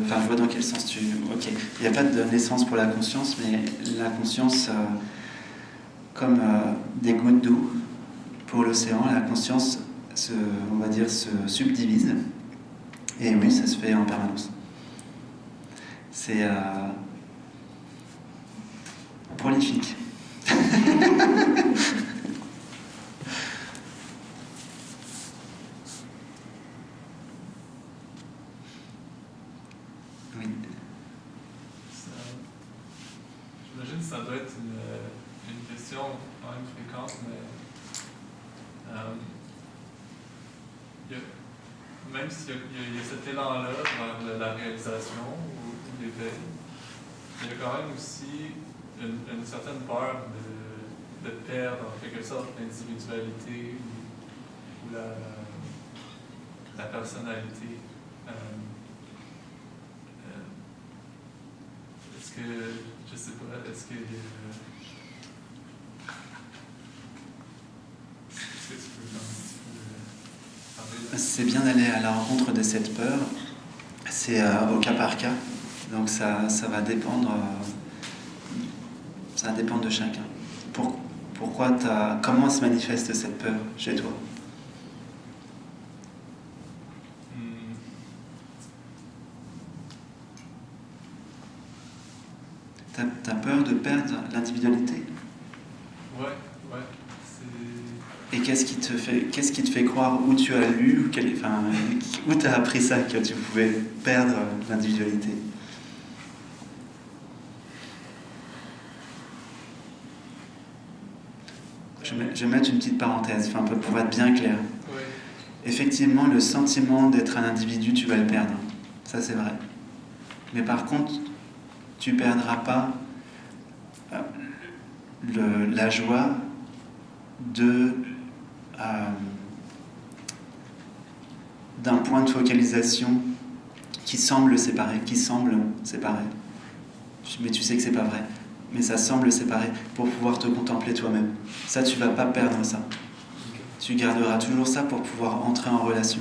Enfin, je vois dans quel sens tu... Ok. Il n'y a pas de naissance pour la conscience, mais la conscience, comme des gouttes d'eau pour l'océan, la conscience, on va dire, se subdivise. Et oui, ça se fait en permanence. C'est prolifique. Oui. J'imagine que ça doit être une question quand même fréquente, mais même s'il y a cet élan-là vers la réalisation ou l'éveil, il y a quand même aussi une certaine peur de perdre en quelque sorte l'individualité ou la personnalité. Est-ce que, je sais pas, est-ce que tu peux parler de... C'est bien d'aller à la rencontre de cette peur. C'est au cas par cas. Donc ça va dépendre... ça va dépendre de chacun. Comment se manifeste cette peur chez toi? T'as peur de perdre l'individualité? Ouais. Et qu'est-ce qui te fait croire, où tu as lu, où tu as appris ça, que tu pouvais perdre l'individualité? je vais mettre une petite parenthèse, enfin, pour être bien clair. Oui. Effectivement, le sentiment d'être un individu, tu vas le perdre. Ça, c'est vrai. Mais par contre, tu ne perdras pas la joie d'un point de focalisation qui semble séparé. Mais tu sais que c'est pas vrai. Mais ça semble séparé pour pouvoir te contempler toi-même. Ça, tu vas pas perdre ça. Tu garderas toujours ça pour pouvoir entrer en relation.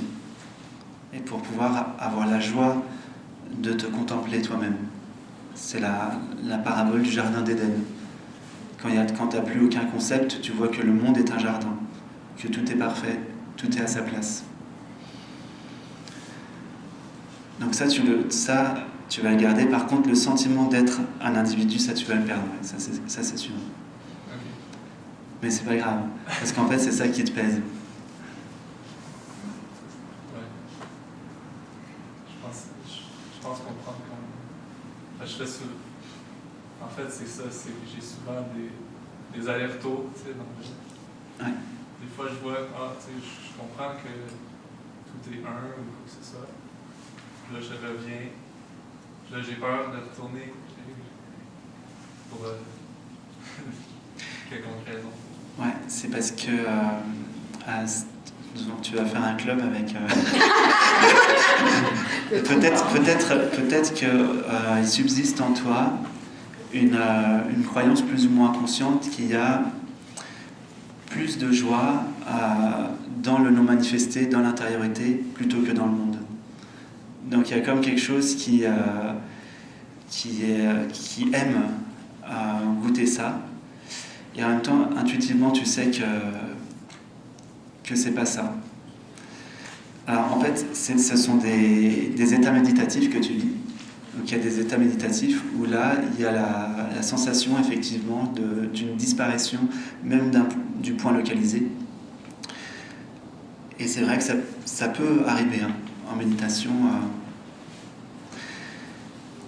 Et pour pouvoir avoir la joie de te contempler toi-même. C'est la parabole du jardin d'Éden. Quand tu n'as plus aucun concept, tu vois que le monde est un jardin, que tout est parfait, tout est à sa place. Donc ça, tu vas le garder. Par contre, le sentiment d'être un individu, ça, tu vas le perdre. Ça, c'est sûr. Ok. Mais c'est pas grave, parce qu'en fait, c'est ça qui te pèse. Ouais. Je pense comprendre quand même. Enfin, en fait, c'est ça, c'est que j'ai souvent des allers-retours, tu sais, dans le jeu. Ouais. Des fois, je vois, tu sais, je comprends que tout est un ou quoi que ce soit. Là, je reviens. Là, j'ai peur de retourner pour quelconque raison. Ouais, c'est parce que tu vas faire un club avec... peut-être qu'il subsiste en toi une croyance plus ou moins consciente qu'il y a plus de joie dans le non manifesté, dans l'intériorité, plutôt que dans le monde. Donc il y a comme quelque chose qui aime goûter ça. Et en même temps, intuitivement, tu sais que c'est pas ça. Alors en fait, ce sont des états méditatifs que tu vis. Donc il y a des états méditatifs où là, il y a la sensation effectivement d'une disparition, même du point localisé. Et c'est vrai que ça peut arriver en méditation.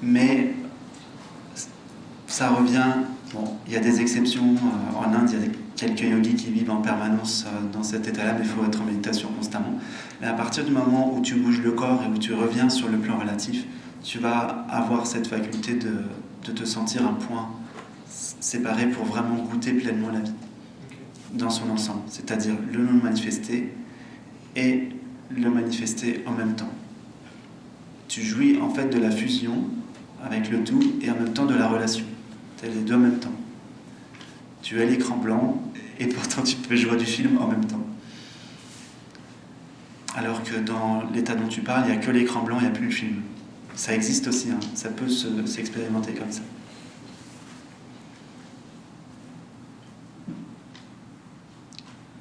Mais ça revient... Bon, il y a des exceptions. En Inde, il y a quelques yogis qui vivent en permanence dans cet état-là, mais il faut être en méditation constamment. Mais à partir du moment où tu bouges le corps et où tu reviens sur le plan relatif, tu vas avoir cette faculté de te sentir un point séparé pour vraiment goûter pleinement la vie dans son ensemble, c'est-à-dire le non manifesté et le manifesté en même temps. Tu jouis en fait de la fusion avec le tout et en même temps de la relation. Tu as les deux en même temps. Tu as l'écran blanc et pourtant tu peux jouer du film en même temps. Alors que dans l'état dont tu parles, il n'y a que l'écran blanc, il n'y a plus le film. Ça existe aussi, ça peut s'expérimenter comme ça.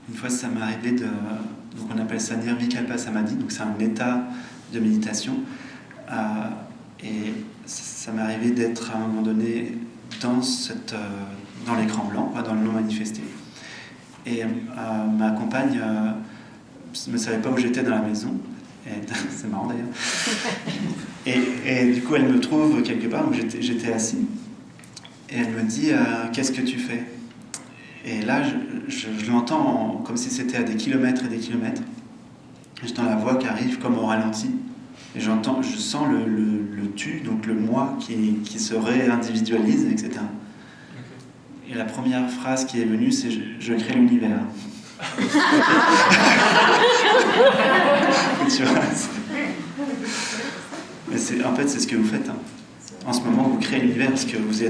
Une fois, ça m'est arrivé donc on appelle ça Nirvikalpa Samadhi, donc c'est un état de méditation. Et ça m'est arrivé d'être à un moment donné dans l'écran blanc, pas dans le non manifesté. Et ma compagne ne savait pas où j'étais dans la maison. C'est marrant d'ailleurs. Et du coup, elle me trouve quelque part, donc j'étais assis. Et elle me dit qu'est-ce que tu fais? Et là, je l'entends comme si c'était à des kilomètres et des kilomètres. J'entends la voix qui arrive comme au ralenti. Et je sens le tu, donc le moi qui se réindividualise, etc. Okay. Et la première phrase qui est venue, c'est je crée l'univers. Tu vois, mais en fait, c'est ce que vous faites. En ce moment, vous créez l'univers parce que vous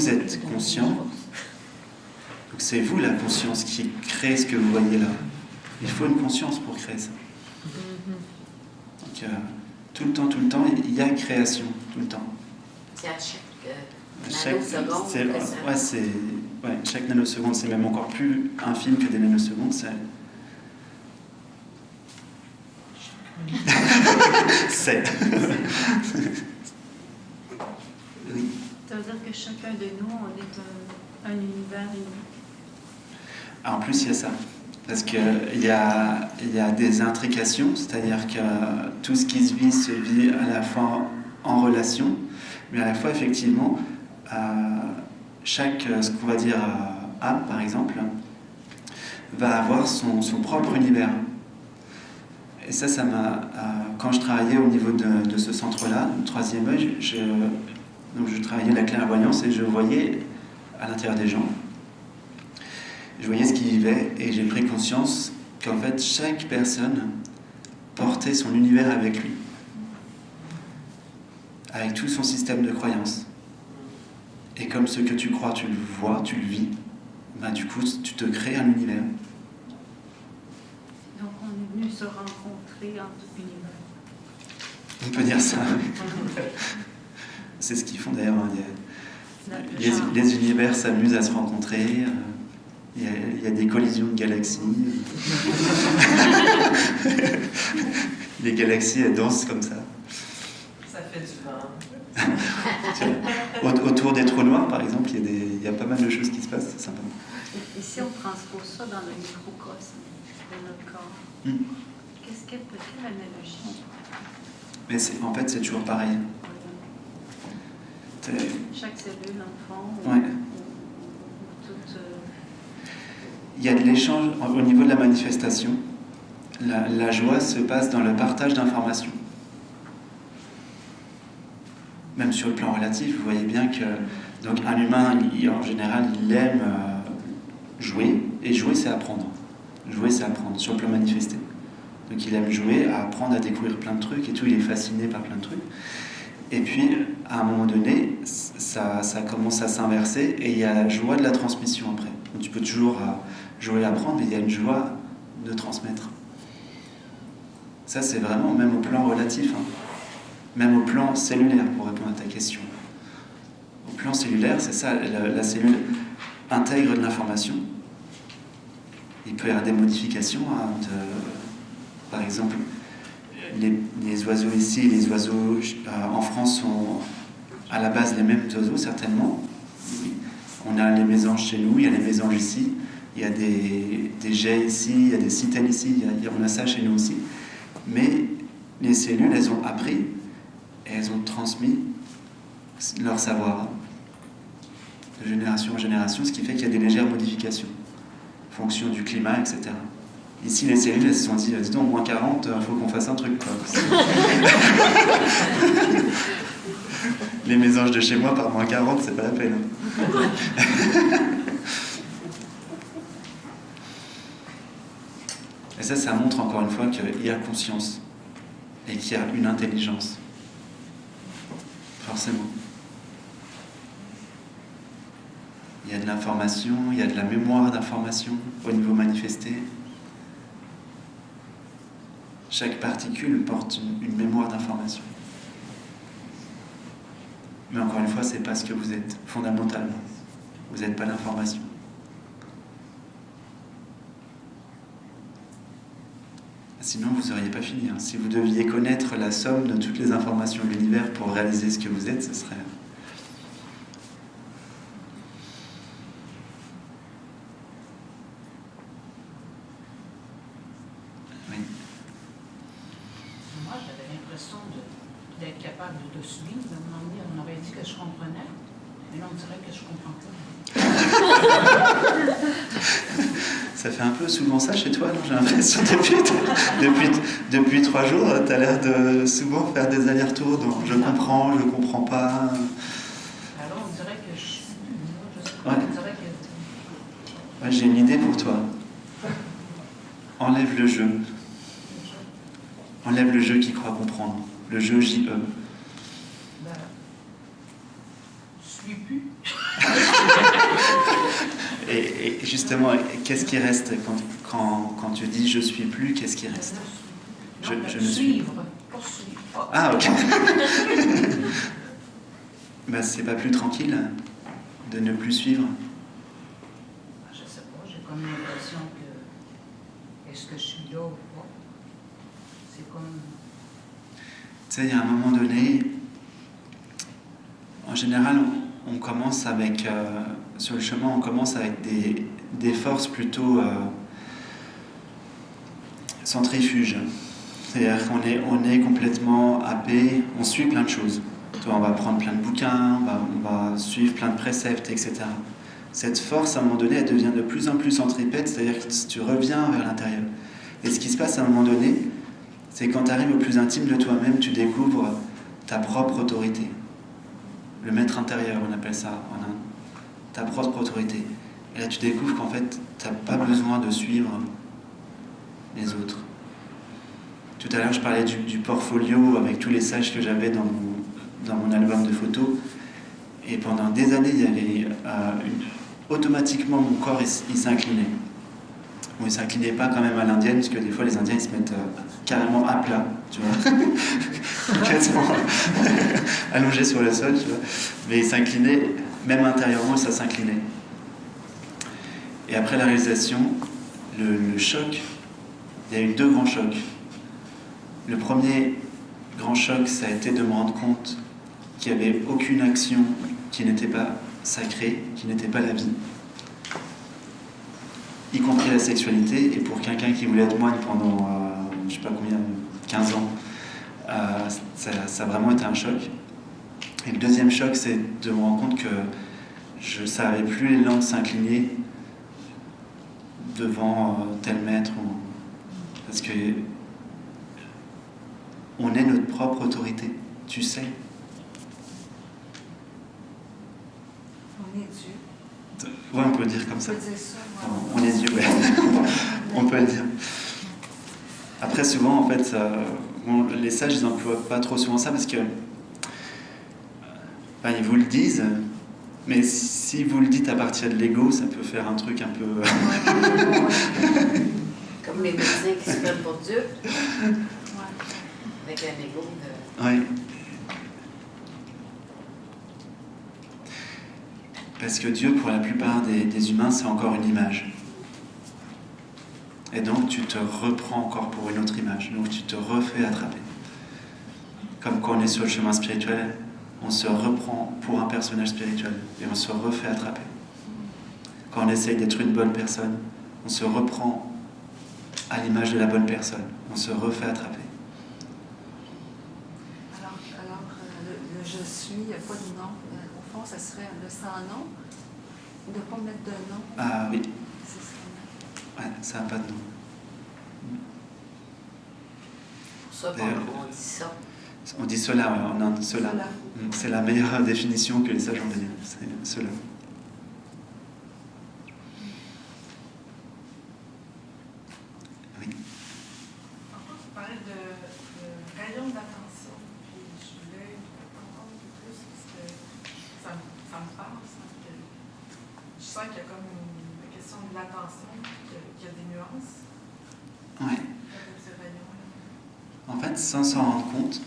êtes conscient. Donc c'est vous la conscience qui crée ce que vous voyez là. Il faut une conscience pour créer ça. Donc tout le temps, il y a création, tout le temps. C'est à chaque nanoseconde. Chaque nanoseconde, c'est même encore plus infime que des nanosecondes. C'est... Oui. Ça veut dire que chacun de nous, on est un univers unique. En plus, il y a ça. Parce qu'il y a des intrications, c'est-à-dire que tout ce qui se vit à la fois en relation, mais à la fois, effectivement, ce qu'on va dire âme, par exemple, va avoir son propre univers. Et ça m'a... quand je travaillais au niveau de ce centre-là, le troisième œil, donc je travaillais la clairvoyance et je voyais à l'intérieur des gens. Je voyais ce qu'ils vivaient et j'ai pris conscience qu'en fait, chaque personne portait son univers avec lui. Avec tout son système de croyances. Et comme ce que tu crois, tu le vois, tu le vis, bah, du coup, tu te crées un univers. Donc, on est venu se rencontrer entre univers. On peut dire ça. C'est ce qu'ils font d'ailleurs. Les univers s'amusent à se rencontrer. Il y a des collisions de galaxies. Les galaxies, elles dansent comme ça. Ça fait du vent. Autour des trous noirs, par exemple, il y a pas mal de choses qui se passent, c'est sympa. Et si on transpose ça dans le microcosme de notre corps, quelle analogie? Mais en fait, c'est toujours pareil. Chaque cellule, enfant, ouais. ou toute... Il y a de l'échange au niveau de la manifestation. La joie se passe dans le partage d'informations. Même sur le plan relatif, vous voyez bien que donc un humain, en général, il aime jouer, et jouer, c'est apprendre. Jouer, c'est apprendre, sur le plan manifesté. Donc il aime jouer, à apprendre, à découvrir plein de trucs, et tout, il est fasciné par plein de trucs. Et puis, à un moment donné, ça commence à s'inverser, et il y a la joie de la transmission après. Donc tu peux toujours jouer et apprendre, mais il y a une joie de transmettre. Ça, c'est vraiment, même au plan relatif, hein. Même au plan cellulaire, pour répondre à ta question. Au plan cellulaire, c'est ça, la cellule intègre de l'information. Il peut y avoir des modifications. Par exemple, les oiseaux ici, les oiseaux en France sont à la base les mêmes oiseaux, certainement. On a les mésanges chez nous, il y a les mésanges ici, il y a des geais ici, il y a des citelles ici, on a ça chez nous aussi. Mais les cellules, elles ont appris et elles ont transmis leur savoir de génération en génération, ce qui fait qu'il y a des légères modifications en fonction du climat, etc. Ici, les cellules, elles se sont dit, dis donc, moins 40, il faut qu'on fasse un truc, quoi. Les mésanges de chez moi, par moins 40, c'est pas la peine. Et ça montre encore une fois qu'il y a conscience et qu'il y a une intelligence. Forcément. Il y a de l'information, il y a de la mémoire d'information au niveau manifesté. Chaque particule porte une mémoire d'information. Mais encore une fois, c'est pas ce que vous êtes, fondamentalement. Vous n'êtes pas l'information. Sinon, vous n'auriez pas fini. Hein. Si vous deviez connaître la somme de toutes les informations de l'univers pour réaliser ce que vous êtes, ce serait... Oui. Moi, j'avais l'impression d'être capable de suivre. À un moment donné, on aurait dit que je comprenais, mais là, on dirait que je comprends pas. Ça fait un peu souvent ça chez toi, non? J'ai l'impression depuis 3 jours, tu as l'air de souvent faire des allers-retours dans je comprends pas. Alors, on dirait que je sais pas, ouais. On dirait que... Ouais, j'ai une idée pour toi. Enlève le jeu. Enlève le jeu qui croit comprendre. Le jeu J-E. Ben, je suis plus. Et justement, qu'est-ce qui reste quand tu dis je suis plus, qu'est-ce qui reste? Je ne suis pas. Ah, ok. Ben, c'est pas plus tranquille de ne plus suivre? Je sais pas, j'ai comme l'impression que est-ce que je suis là ou pas? C'est comme... Tu sais, il y a un moment donné, en général, on commence avec, sur le chemin, on commence avec des forces plutôt centrifuges. C'est-à-dire qu'on est complètement happé, on suit plein de choses. On va prendre plein de bouquins, on va suivre plein de préceptes, etc. cette force, à un moment donné, elle devient de plus en plus centripète, c'est-à-dire que tu reviens vers l'intérieur. Et ce qui se passe à un moment donné, c'est quand tu arrives au plus intime de toi-même, tu découvres ta propre autorité. Le maître intérieur, on appelle ça en Inde. Ta propre autorité. Et là, tu découvres qu'en fait, tu n'as pas besoin de suivre les autres. Tout à l'heure, je parlais du portfolio avec tous les sages que j'avais dans mon album de photos. Et pendant des années, il y avait automatiquement, mon corps, il s'inclinait. Bon, il ne s'inclinait pas quand même à l'indienne, parce que des fois, les Indiens, ils se mettent carrément à plat, tu vois. Quasiment allongés sur le sol, tu vois. Mais il s'inclinait, même intérieurement, ça s'inclinait. Et après la réalisation, le choc, il y a eu 2 grands chocs. Le premier grand choc, ça a été de me rendre compte qu'il n'y avait aucune action qui n'était pas sacrée, qui n'était pas la vie. Y compris la sexualité. Et pour quelqu'un qui voulait être moine pendant, je ne sais pas combien, 15 ans, ça a vraiment été un choc. Et le deuxième choc, c'est de me rendre compte que je ne savais plus les langues s'incliner devant tel maître. Parce que on est notre propre autorité, tu sais. On est Dieu. Ouais, on peut le dire comme ça. On peut dire ça. On est Dieu, ouais. On peut le dire. Après, souvent, en fait, les sages, ils n'emploient pas trop souvent ça parce que ils vous le disent, mais si vous le dites à partir de l'ego, ça peut faire un truc un peu... Comme les médecins qui se prennent pour Dieu. Avec un ego de... Oui. Parce que Dieu, pour la plupart des humains, c'est encore une image. Et donc, tu te reprends encore pour une autre image. Donc, tu te refais attraper. Comme quand on est sur le chemin spirituel, on se reprend pour un personnage spirituel et on se refait attraper. Quand on essaye d'être une bonne personne, on se reprend à l'image de la bonne personne. On se refait attraper. Alors le je suis, il n'y a pas de nom. Au fond, ça serait le sans nom, de ne pas mettre de nom. Ah oui. C'est ça. Ouais, ça n'a pas de nom. Pour ça qu'on dit ça. On dit cela, ouais, en Inde, cela. C'est la meilleure définition que les sages ont donnée. C'est cela. Oui. Pourquoi tu parlais de rayon d'attention, puis je voulais comprendre un peu plus parce que ça me parle, ça. Je sens qu'il y a comme une question de l'attention, qu'il y a des nuances. Ouais. Avec ce rayon-là. En fait, sans s'en rendre compte,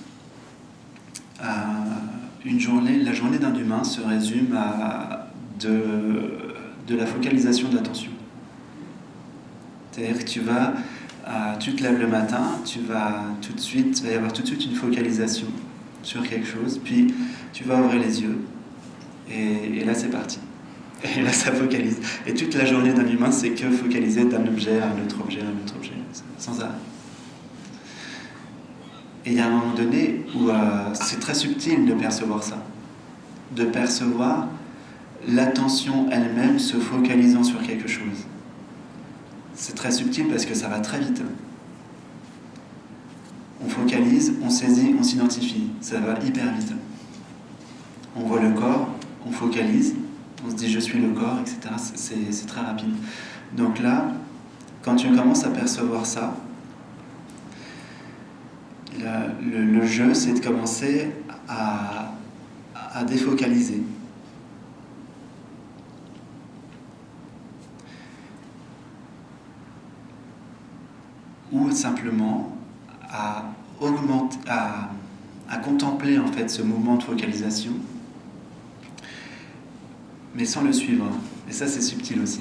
la journée d'un humain se résume à de la focalisation d'attention. C'est-à-dire que tu te lèves le matin, il va y avoir tout de suite une focalisation sur quelque chose, puis tu vas ouvrir les yeux, et là c'est parti. Et là ça focalise. Et toute la journée d'un humain, c'est que focaliser d'un objet à un autre objet, à un autre objet, sans arrêt. Et il y a un moment donné où c'est très subtil de percevoir ça. De percevoir l'attention elle-même se focalisant sur quelque chose. C'est très subtil parce que ça va très vite. On focalise, on saisit, on s'identifie. Ça va hyper vite. On voit le corps, on focalise, on se dit je suis le corps, etc. C'est très rapide. Donc là, quand tu commences à percevoir ça, le jeu, c'est de commencer à défocaliser. Ou simplement à augmenter, à contempler en fait ce mouvement de focalisation, mais sans le suivre. Et ça, c'est subtil aussi.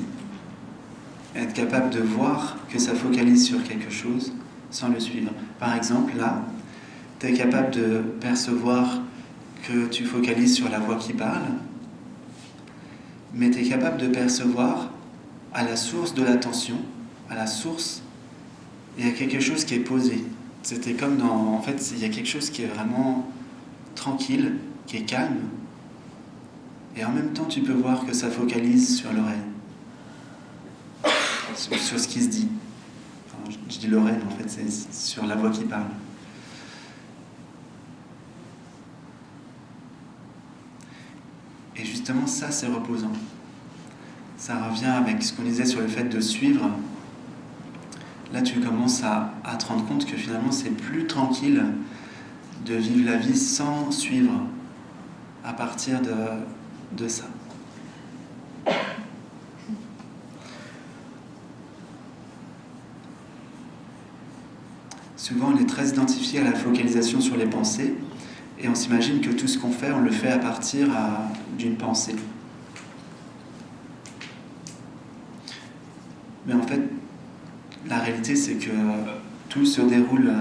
Être capable de voir que ça focalise sur quelque chose sans le suivre. Par exemple, là, tu es capable de percevoir que tu focalises sur la voix qui parle, mais tu es capable de percevoir à la source de l'attention, à la source, il y a quelque chose qui est posé. C'était comme en fait, il y a quelque chose qui est vraiment tranquille, qui est calme, Et en même temps, tu peux voir que ça focalise sur l'oreille, sur ce qui se dit. Enfin, je dis l'oreille, mais en fait, c'est sur la voix qui parle. Et justement, ça, c'est reposant. Ça revient avec ce qu'on disait sur le fait de suivre. Là, tu commences à te rendre compte que finalement, c'est plus tranquille de vivre la vie sans suivre à partir de ça. Souvent, on est très identifié à la focalisation sur les pensées et on s'imagine que tout ce qu'on fait, on le fait à partir d'une pensée. Mais en fait, la réalité, c'est que tout se déroule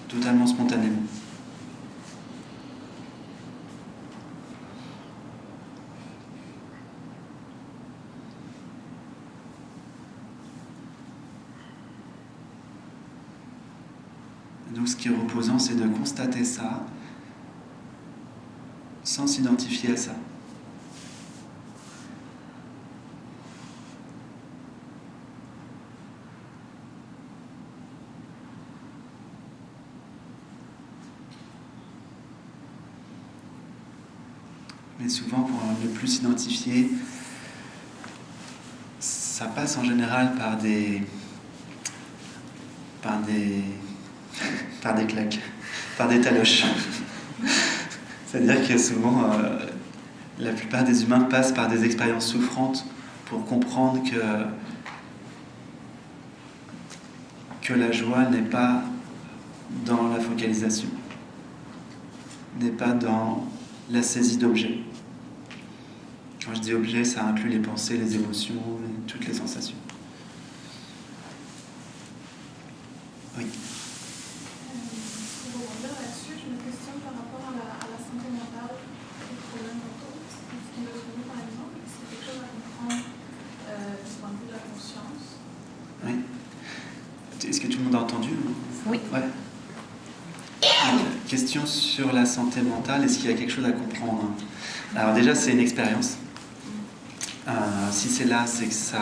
totalement spontanément. Donc ce qui est reposant, c'est de constater ça sans s'identifier à ça. Mais souvent, pour ne plus s'identifier, ça passe en général par des claques, par des taloches. C'est-à-dire que souvent, la plupart des humains passent par des expériences souffrantes pour comprendre que la joie n'est pas dans la focalisation, n'est pas dans la saisie d'objets. Quand je dis objet, ça inclut les pensées, les émotions, toutes les sensations. Oui. Pour rebondir là-dessus, je me questionne par rapport à la santé mentale, les problèmes mentaux, schizophrénie par exemple, c'est quelque chose à comprendre du point de vue de la conscience. Oui. Est-ce que tout le monde a entendu? Oui. Ouais. Question sur la santé mentale, est-ce qu'il y a quelque chose à comprendre? Alors déjà, c'est une expérience. Si c'est là, c'est que ça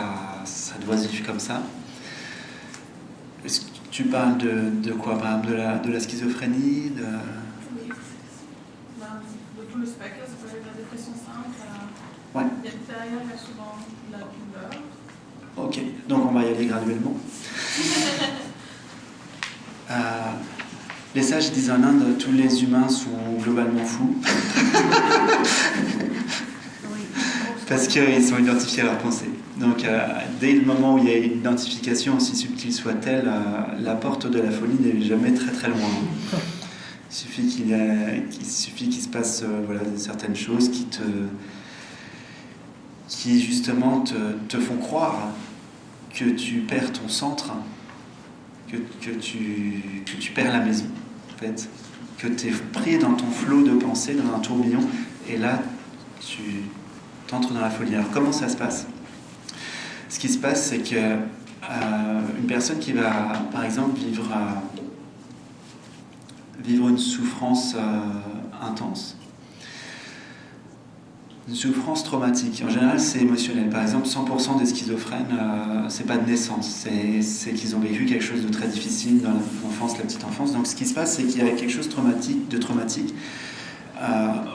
doit se vivre comme ça. Est-ce que tu parles de quoi, par exemple, de la schizophrénie, Oui. De tout le spectre, ça peut être la dépression simple. Ouais. Derrière, il y a souvent la douleur. Ok, donc on va y aller graduellement. Les sages disent en Inde, tous les humains sont globalement fous. Parce qu'ils sont identifiés à leurs pensées. Donc, dès le moment où il y a une identification, aussi subtile soit-elle, la porte de la folie n'est jamais très très loin. Il suffit qu'il se passe certaines choses qui justement te font croire que tu perds ton centre, que tu perds la maison, en fait, que tu es pris dans ton flot de pensées, dans un tourbillon, et là, tu t'entres dans la folie. Alors, comment ça se passe? Ce qui se passe, c'est que une personne qui va, par exemple, vivre une souffrance intense, une souffrance traumatique. En général, c'est émotionnel. Par exemple, 100% des schizophrènes, c'est pas de naissance, c'est qu'ils ont vécu quelque chose de très difficile dans l'enfance, la petite enfance. Donc, ce qui se passe, c'est qu'il y a quelque chose de traumatique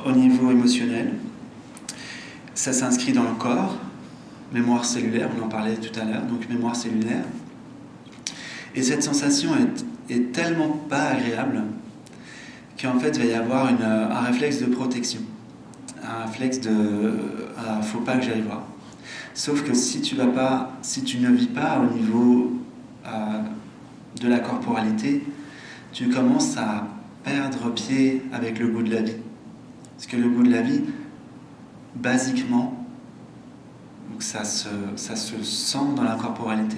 au niveau émotionnel. Ça s'inscrit dans le corps, mémoire cellulaire, on en parlait tout à l'heure, donc mémoire cellulaire. Et cette sensation est tellement pas agréable qu'en fait, il va y avoir un réflexe de protection. Un réflexe de faut pas que j'aille voir. Sauf que si tu ne vis pas au niveau de la corporalité, tu commences à perdre pied avec le goût de la vie. Parce que le goût de la vie, basiquement, donc ça se sent dans la corporalité.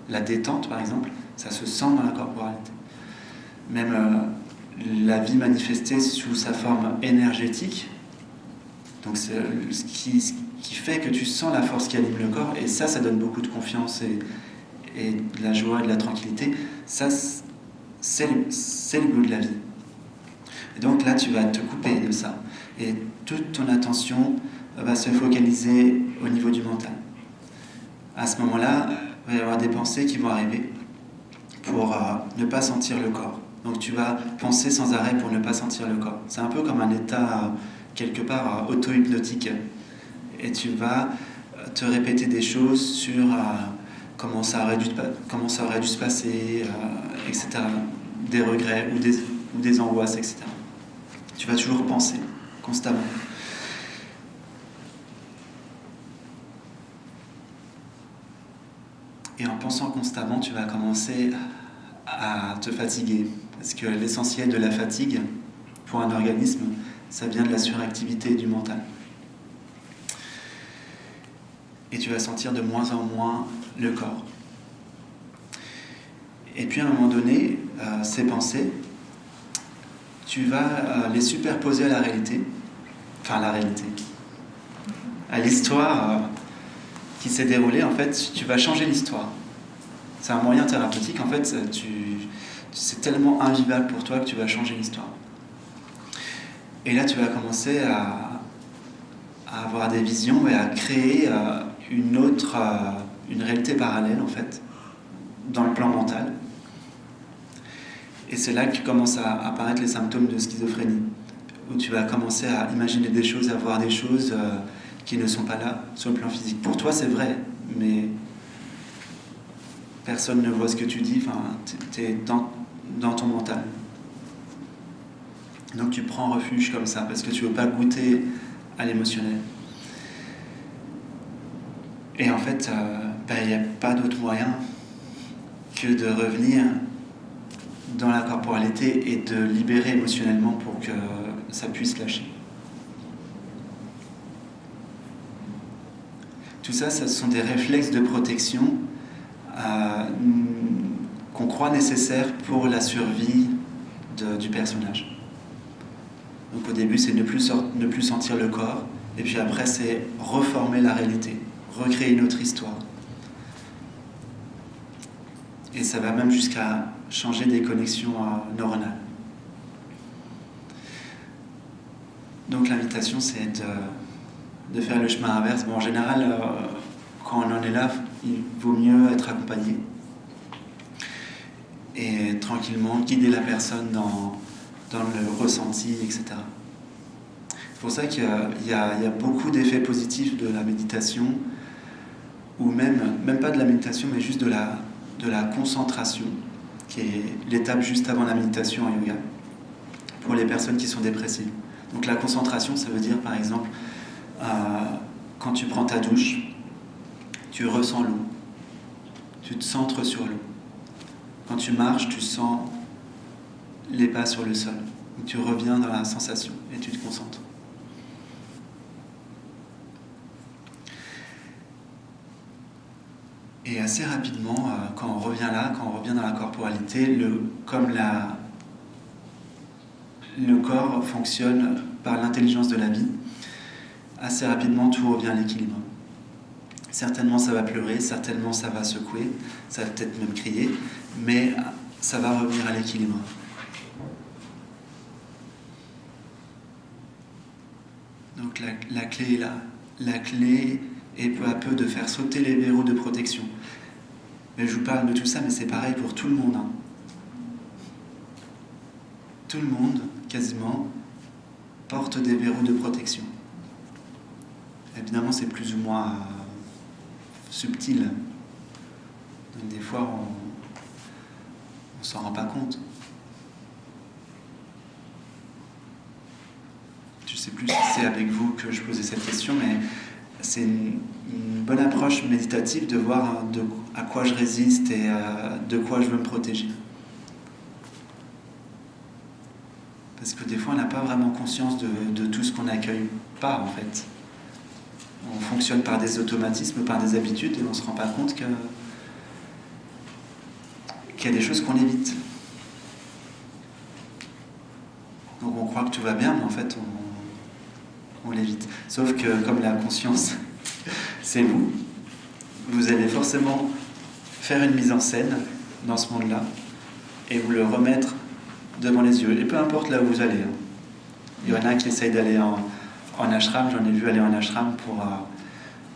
La détente, par exemple, ça se sent dans la corporalité. Même la vie manifestée sous sa forme énergétique, donc c'est ce qui fait que tu sens la force qui anime le corps, et ça donne beaucoup de confiance et de la joie et de la tranquillité. Ça, c'est le goût de la vie. Et donc là, tu vas te couper de ça. Et toute ton attention va se focaliser au niveau du mental. À ce moment-là, il va y avoir des pensées qui vont arriver pour ne pas sentir le corps. Donc tu vas penser sans arrêt pour ne pas sentir le corps. C'est un peu comme un état quelque part auto-hypnotique. Et tu vas te répéter des choses sur comment ça aurait dû se passer, etc. Des regrets ou des angoisses, etc. Tu vas toujours penser constamment. Et en pensant constamment, tu vas commencer à te fatiguer. Parce que l'essentiel de la fatigue, pour un organisme, ça vient de la suractivité du mental. Et tu vas sentir de moins en moins le corps. Et puis à un moment donné, ces pensées, tu vas les superposer à la réalité. Enfin, à la réalité. À l'histoire qui s'est déroulée, en fait, tu vas changer l'histoire. C'est un moyen thérapeutique, en fait, c'est tellement invivable pour toi que tu vas changer l'histoire. Et là, tu vas commencer à avoir des visions et à créer une réalité parallèle, en fait, dans le plan mental. Et c'est là que commencent à apparaître les symptômes de schizophrénie, où tu vas commencer à imaginer des choses, à voir des choses qui ne sont pas là sur le plan physique. Pour toi, c'est vrai, mais personne ne voit ce que tu dis, enfin, tu es dans ton mental. Donc tu prends refuge comme ça, parce que tu ne veux pas goûter à l'émotionnel. Et en fait, il n'y a pas d'autre moyen que de revenir dans la corporalité et de libérer émotionnellement pour que ça puisse lâcher. Tout ça, ce sont des réflexes de protection qu'on croit nécessaires pour la survie du personnage. Donc au début, c'est ne plus sentir le corps, et puis après, c'est reformer la réalité, recréer une autre histoire. Et ça va même jusqu'à changer des connexions neuronales. Donc l'invitation, c'est de faire le chemin inverse. Bon, en général, quand on en est là, il vaut mieux être accompagné et tranquillement guider la personne dans le ressenti, etc. C'est pour ça qu'il y a beaucoup d'effets positifs de la méditation, ou même pas de la méditation, mais juste de la concentration, qui est l'étape juste avant la méditation en yoga, pour les personnes qui sont dépressives. Donc la concentration, ça veut dire par exemple, quand tu prends ta douche, tu ressens l'eau, tu te centres sur l'eau. Quand tu marches, tu sens les pas sur le sol, tu reviens dans la sensation et tu te concentres. Et assez rapidement, quand on revient dans la corporalité, comme le corps fonctionne par l'intelligence de la vie, assez rapidement tout revient à l'équilibre. Certainement ça va pleurer, certainement ça va secouer, ça va peut-être même crier, mais ça va revenir à l'équilibre. Donc la clé est là. La clé est peu à peu de faire sauter les verrous de protection. Mais je vous parle de tout ça, mais c'est pareil pour tout le monde. Hein. Tout le monde, quasiment, porte des verrous de protection. Évidemment, c'est plus ou moins subtil. Donc, des fois, on s'en rend pas compte. Je sais plus si c'est avec vous que je posais cette question, mais c'est une bonne approche méditative de voir à quoi je résiste et de quoi je veux me protéger. Parce que des fois, on n'a pas vraiment conscience de tout ce qu'on n'accueille pas, en fait. On fonctionne par des automatismes, par des habitudes, et on ne se rend pas compte qu'il y a des choses qu'on évite. Donc on croit que tout va bien, mais en fait, on l'évite. Sauf que, comme la conscience, c'est vous, vous allez forcément faire une mise en scène dans ce monde-là, et vous le remettre devant les yeux. Et peu importe là où vous allez. Hein. Il y en a qui essayent d'aller en ashram, j'en ai vu aller en ashram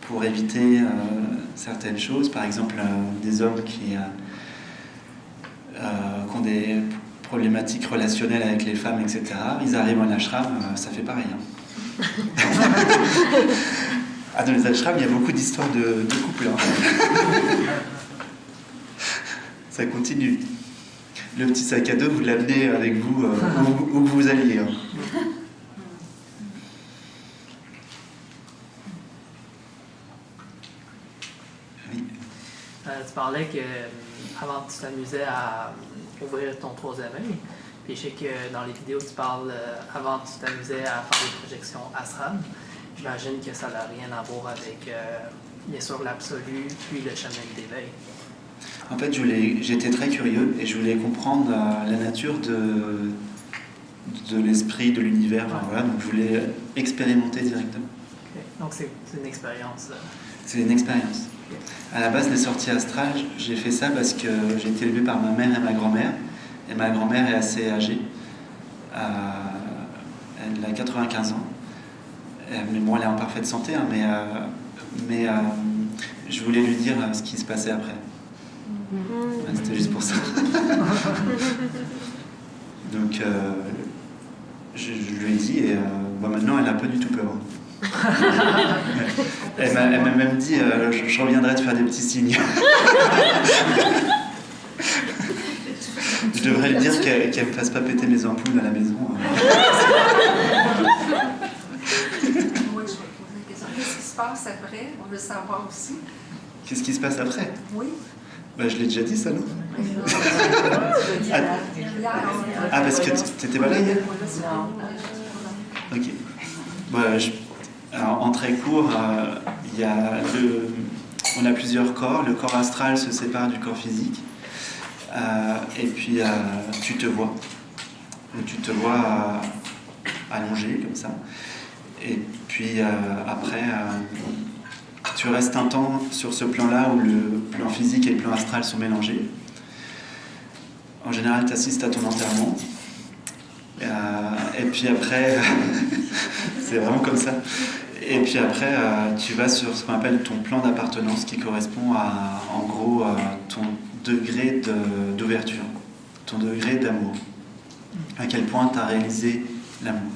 pour éviter certaines choses. Par exemple, des hommes qui ont des problématiques relationnelles avec les femmes, etc. Ils arrivent en ashram, ça fait pareil. Hein. Dans les ashrams, il y a beaucoup d'histoires de couple. Hein. Ça continue. Le petit sac à dos, vous l'amenez avec vous où vous alliez. Hein. Oui. Tu parlais que avant tu t'amusais à ouvrir ton troisième œil. Puis je sais que dans les vidéos tu parles avant tu t'amusais à faire des projections astral. J'imagine que ça n'a rien à voir avec bien sûr l'absolu puis le chemin d'éveil. En fait, j'étais très curieux et je voulais comprendre la nature de l'esprit, de l'univers. Ouais. Voilà, donc je voulais expérimenter directement. Okay. Donc c'est une expérience. C'est une expérience. Okay. À la base, les sorties astrales, j'ai fait ça parce que j'ai été élevé par ma mère et ma grand-mère. Et ma grand-mère est assez âgée. Elle a 95 ans. Mais bon, elle est en parfaite santé, hein, mais je voulais lui dire ce qui se passait après. Ouais, c'était juste pour ça. Donc, je lui ai dit, et maintenant, elle n'a pas du tout peur. Elle m'a même dit, je reviendrai te faire des petits signes. Je devrais lui dire qu'elle ne me fasse pas péter mes ampoules à la maison. Qu'est-ce qui se passe après? On veut savoir aussi. Qu'est-ce qui se passe après? Oui. Bah, je l'ai déjà dit, ça, non? Parce que t'étais pas là hier? Ok. Bah, alors, en très court, on a plusieurs corps. Le corps astral se sépare du corps physique. Et puis, tu te vois. Tu te vois allongé, comme ça. Et puis, après... tu restes un temps sur ce plan-là où le plan physique et le plan astral sont mélangés. En général, tu assistes à ton enterrement. Et puis après, c'est vraiment comme ça. Et puis après, tu vas sur ce qu'on appelle ton plan d'appartenance qui correspond à, en gros, ton degré d'ouverture, ton degré d'amour. À quel point tu as réalisé l'amour.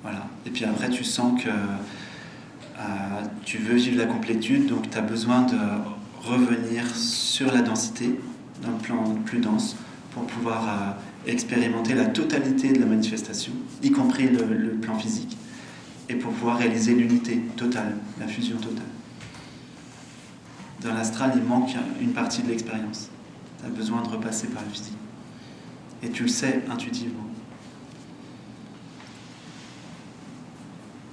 Voilà. Et puis après, tu sens que tu veux vivre la complétude, donc tu as besoin de revenir sur la densité, dans le plan plus dense, pour pouvoir expérimenter la totalité de la manifestation, y compris le plan physique, et pour pouvoir réaliser l'unité totale, la fusion totale. Dans l'astral, il manque une partie de l'expérience. Tu as besoin de repasser par le physique. Et tu le sais intuitivement.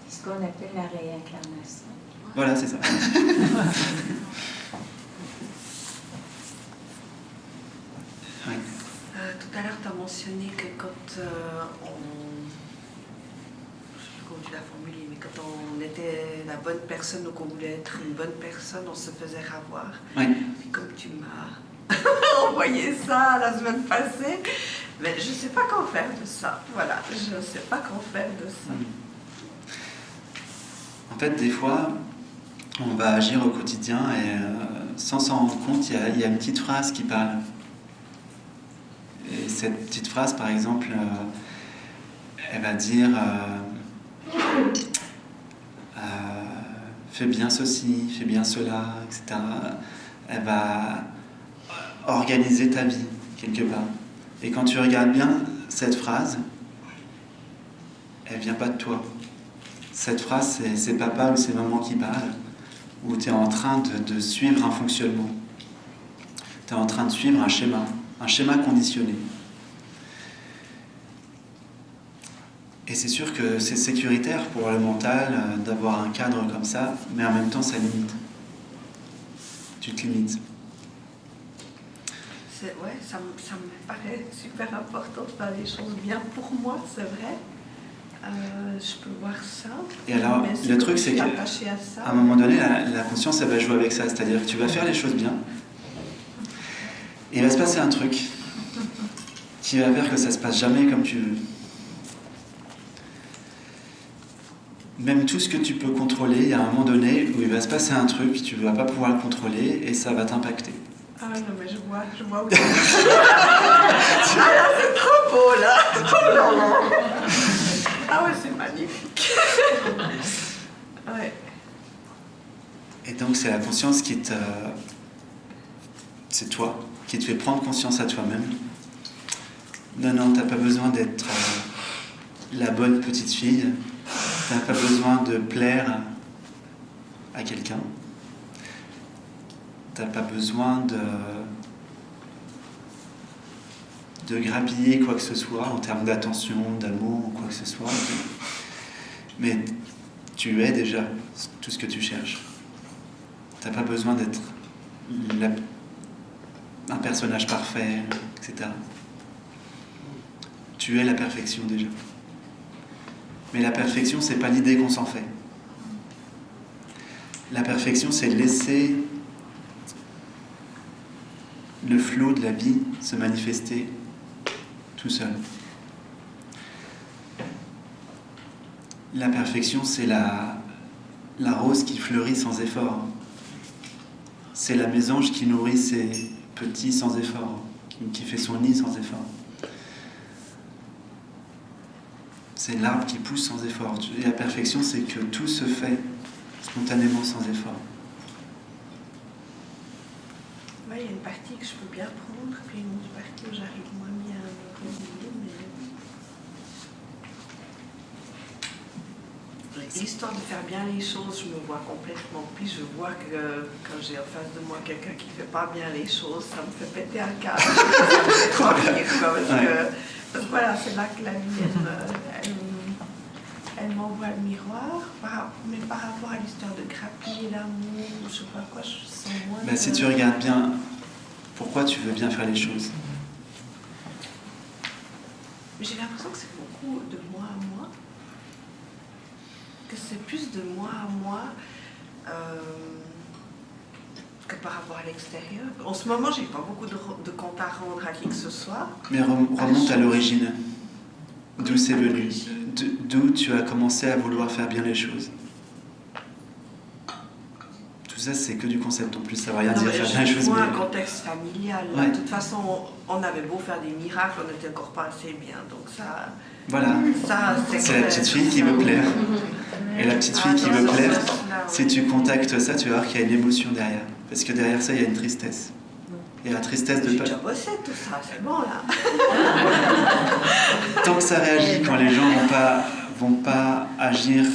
Ce qu'on appelle la réincarnation. Voilà, c'est ça. Oui. Tout à l'heure, tu as mentionné que quand je sais plus comment tu l'as formulé, mais quand on était la bonne personne ou qu'on voulait être une bonne personne, on se faisait avoir. Oui. Et comme tu m'as envoyé ça la semaine passée, mais je ne sais pas quoi faire de ça. Voilà, je ne sais pas quoi faire de ça. En fait, des fois, on va agir au quotidien et sans s'en rendre compte, il y a une petite phrase qui parle. Et cette petite phrase, par exemple, elle va dire fais bien ceci, fais bien cela, etc. Elle va organiser ta vie, quelque part. Et quand tu regardes bien cette phrase, elle vient pas de toi. Cette phrase, c'est papa ou c'est maman qui parle, où tu es en train de suivre un fonctionnement. Tu es en train de suivre un schéma conditionné. Et c'est sûr que c'est sécuritaire pour le mental d'avoir un cadre comme ça, mais en même temps, ça limite. Tu te limites. Ouais, ça me paraît super important de faire les choses bien pour moi, c'est vrai. Je peux voir ça. Et alors, le truc, c'est qu'à un moment donné, la conscience, elle va jouer avec ça. C'est-à-dire que tu vas faire les choses bien. Et il va se passer un truc qui va faire que ça se passe jamais comme tu veux. même tout ce que tu peux contrôler, il y a un moment donné où il va se passer un truc, tu ne vas pas pouvoir le contrôler et ça va t'impacter. Ah non, mais je vois où tu Ah là, c'est trop beau, là. Oh là là. Ah ouais, c'est magnifique. Ouais. Et donc, c'est la conscience qui te... C'est toi, qui te fait prendre conscience à toi-même. Non, t'as pas besoin d'être la bonne petite fille. T'as pas besoin de plaire à quelqu'un. T'as pas besoin de grappiller quoi que ce soit en termes d'attention, d'amour ou quoi que ce soit. Mais tu es déjà tout ce que tu cherches. T'as pas besoin d'être un personnage parfait, etc. Tu es la perfection déjà. Mais la perfection, c'est pas l'idée qu'on s'en fait. La perfection, c'est laisser le flot de la vie se manifester tout seul. La perfection, c'est la rose qui fleurit sans effort. C'est la mésange qui nourrit ses petits sans effort, qui fait son nid sans effort. C'est l'arbre qui pousse sans effort. Et la perfection, c'est que tout se fait spontanément sans effort. Ouais, il y a une partie que je peux bien prendre, puis une autre partie où j'arrive moins bien à me résigner, mais... L'histoire de faire bien les choses, je me vois complètement. Puis je vois que quand j'ai en face de moi quelqu'un qui ne fait pas bien les choses, ça me fait péter un câble. Ça me fait trop rire, quoi, parce que voilà, c'est là que la vie, elle m'envoie le miroir. Mais par rapport à l'histoire de grappiller l'amour, je ne sais pas quoi, je sens moins... Ben, si tu regardes bien, pourquoi tu veux bien faire les choses? J'ai l'impression que c'est beaucoup de moi à moi. Que c'est plus de moi à moi que par rapport à l'extérieur. En ce moment, j'ai pas beaucoup de comptes à rendre à qui que ce soit. Mais remonte à l'origine. D'où c'est venu? D'où tu as commencé à vouloir faire bien les choses? Tout ça, c'est que du concept en plus, ça ne veut rien dire faire bien les choses. C'est un contexte familial. Ouais. De toute façon, on avait beau faire des miracles, on n'était encore pas assez bien. Donc ça... Voilà, c'est la petite fille qui veut plaire. Et la petite fille qui veut plaire, si tu contactes ça, tu vas voir qu'il y a une émotion derrière. Parce que derrière ça, il y a une tristesse. Il y a la tristesse de... J'ai déjà bossé tout ça, c'est bon là. Tant que ça réagit, quand les gens vont pas agir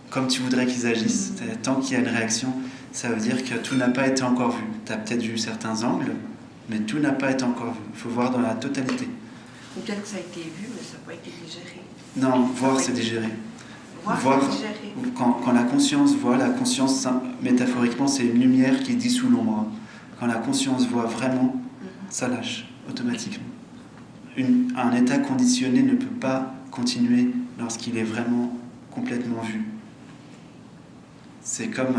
comme tu voudrais qu'ils agissent, tant qu'il y a une réaction, ça veut dire que tout n'a pas été encore vu. Tu as peut-être vu certains angles, mais tout n'a pas été encore vu. Il faut voir dans la totalité. Ou peut-être que ça a été vu, mais ça n'a pas été digéré. Non, voir, c'est digérer. Voir, c'est digérer. Quand la conscience voit, la conscience, métaphoriquement, c'est une lumière qui dissout l'ombre. Quand la conscience voit vraiment, ça lâche automatiquement. Un état conditionné ne peut pas continuer lorsqu'il est vraiment complètement vu. C'est comme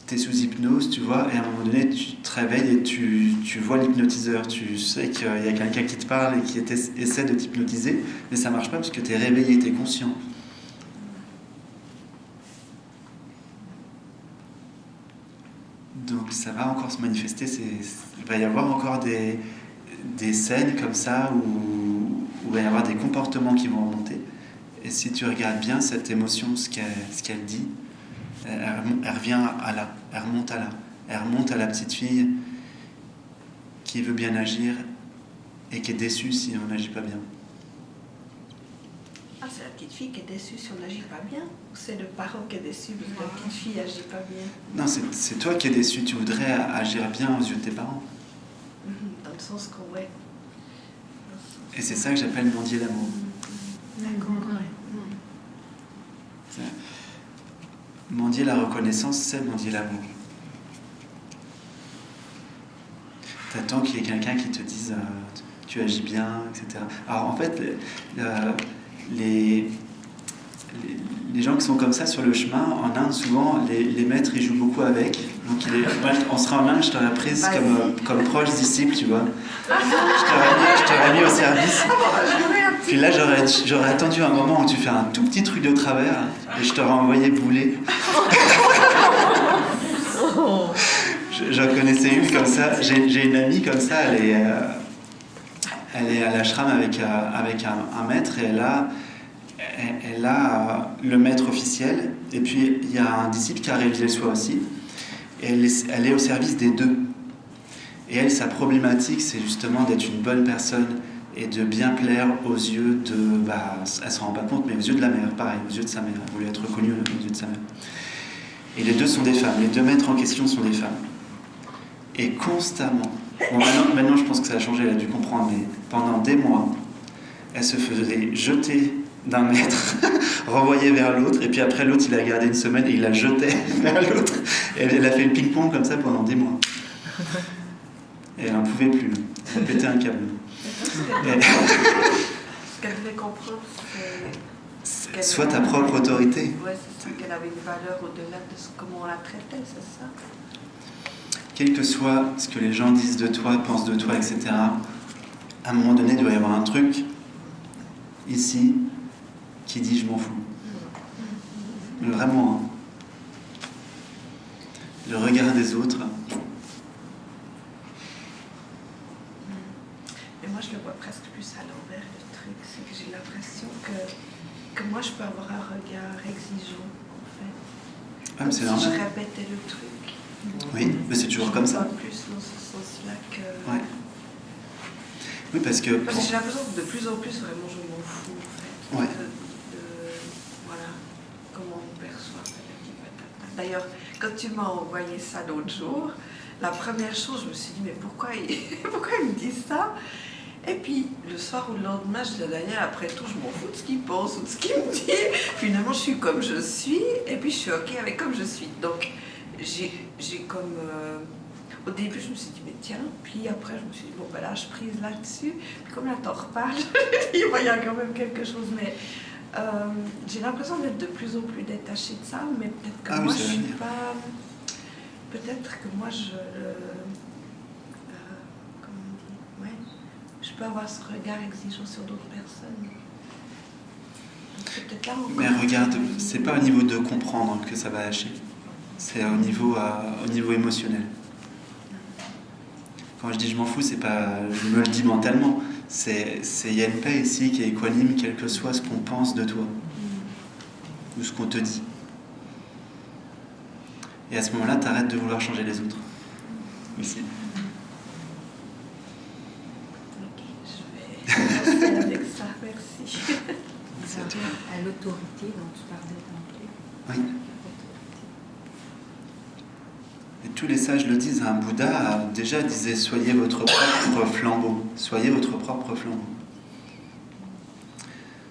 t'es sous hypnose, tu vois, et à un moment donné, tu te réveilles et tu vois l'hypnotiseur. Tu sais qu'il y a quelqu'un qui te parle et qui essaie de t'hypnotiser, mais ça marche pas parce que t'es réveillé, t'es conscient. Donc ça va encore se manifester, il va y avoir encore des scènes comme ça où il va y avoir des comportements qui vont remonter. Et si tu regardes bien cette émotion, ce qu'elle dit, elle revient à là, elle remonte à là. Elle remonte à la petite fille qui veut bien agir et qui est déçue si on n'agit pas bien. Ah, c'est la petite fille qui est déçue si on n'agit pas bien? Ou c'est le parent qui est déçu parce que la petite fille n'agit pas bien? Non, c'est toi qui es déçu. Tu voudrais agir bien aux yeux de tes parents. Dans le sens qu'on... Ouais. Et c'est ça que j'appelle mendier l'amour. D'accord, ouais. Mendier la reconnaissance, c'est mendier l'amour. T'attends qu'il y ait quelqu'un qui te dise tu agis bien, etc. Alors en fait, les gens qui sont comme ça sur le chemin, en Inde, souvent, les maîtres, ils jouent beaucoup avec. Donc on sera en Inde, je t'aurais prise comme proche disciple, tu vois. Je t'aurais mis au service. Puis là, j'aurais attendu un moment où tu fais un tout petit truc de travers et je t'aurais envoyé bouler. J'en connaissais une comme ça. J'ai une amie comme ça, elle est à l'ashram avec un maître et elle a le maître officiel. Et puis il y a un disciple qui a réalisé le soi aussi. Et elle est au service des deux. Et elle, sa problématique, c'est justement d'être une bonne personne et de bien plaire aux yeux de... elle s'en rend pas compte, mais aux yeux de la mère, pareil, aux yeux de sa mère. Elle voulait être reconnue aux yeux de sa mère. Et les deux sont des femmes. Les deux maîtres en question sont des femmes. Et constamment... Bon, maintenant, je pense que ça a changé, elle a dû comprendre, mais pendant des mois, elle se faisait jeter d'un maître, renvoyer vers l'autre, et puis après, l'autre, il a gardé une semaine et il la jetait vers l'autre. Et elle a fait le ping-pong comme ça pendant des mois. Et elle n'en pouvait plus. Elle a pété un câble. Ce qu'elle voulait comprendre, c'est... Sois ta propre autorité. Oui, c'est ça, qu'elle avait une valeur au-delà de comment on la traitait, c'est ça? Quel que soit ce que les gens disent de toi, pensent de toi, etc., à un moment donné, il doit y avoir un truc, ici, qui dit « je m'en fous ». Vraiment. Hein. Le regard des autres... Et moi, je le vois presque plus à l'envers, le truc. C'est que j'ai l'impression que moi, je peux avoir un regard exigeant, en fait. Ah, mais c'est si normal. je répétais le truc. Oui, mais c'est toujours comme ça. Plus dans ce sens-là que... Ouais. Oui, parce que... Parce que j'ai l'impression que de plus en plus, vraiment, je m'en fous, en fait. Ouais. Voilà, comment on perçoit. D'ailleurs, quand tu m'as envoyé ça l'autre jour, la première chose, je me suis dit, mais pourquoi il me dit ça? Et puis, le soir ou le lendemain, je disais, Daniel, après tout, je m'en fous de ce qu'il pense ou de ce qu'il me dit. Finalement, je suis comme je suis, et puis je suis OK avec comme je suis. Donc, j'ai comme... au début, je me suis dit, mais tiens, puis après, je me suis dit, bon, ben là, je prise là-dessus. Puis comme là, t'en reparles, il y a quand même quelque chose, mais... j'ai l'impression d'être de plus en plus détachée de ça, mais peut-être que moi, je suis pas... Peut-être que moi, comment on dit? Ouais. Je peux avoir ce regard exigeant sur d'autres personnes. Donc, c'est peut-être là encore... Mais regarde, c'est pas au niveau de comprendre que ça va lâcher. C'est au niveau émotionnel. Quand je dis je m'en fous, c'est pas... Je me le dis mentalement. Il y a une paix ici qui est équanime, quel que soit ce qu'on pense de toi. Ou ce qu'on te dit. Et à ce moment-là, tu arrêtes de vouloir changer les autres. Aussi. Ok, je vais rester avec ça, merci. Ça revient à l'autorité dont tu parlais tantôt. Oui. Et tous les sages le disent. Un Bouddha déjà disait soyez votre propre flambeau. Soyez votre propre flambeau.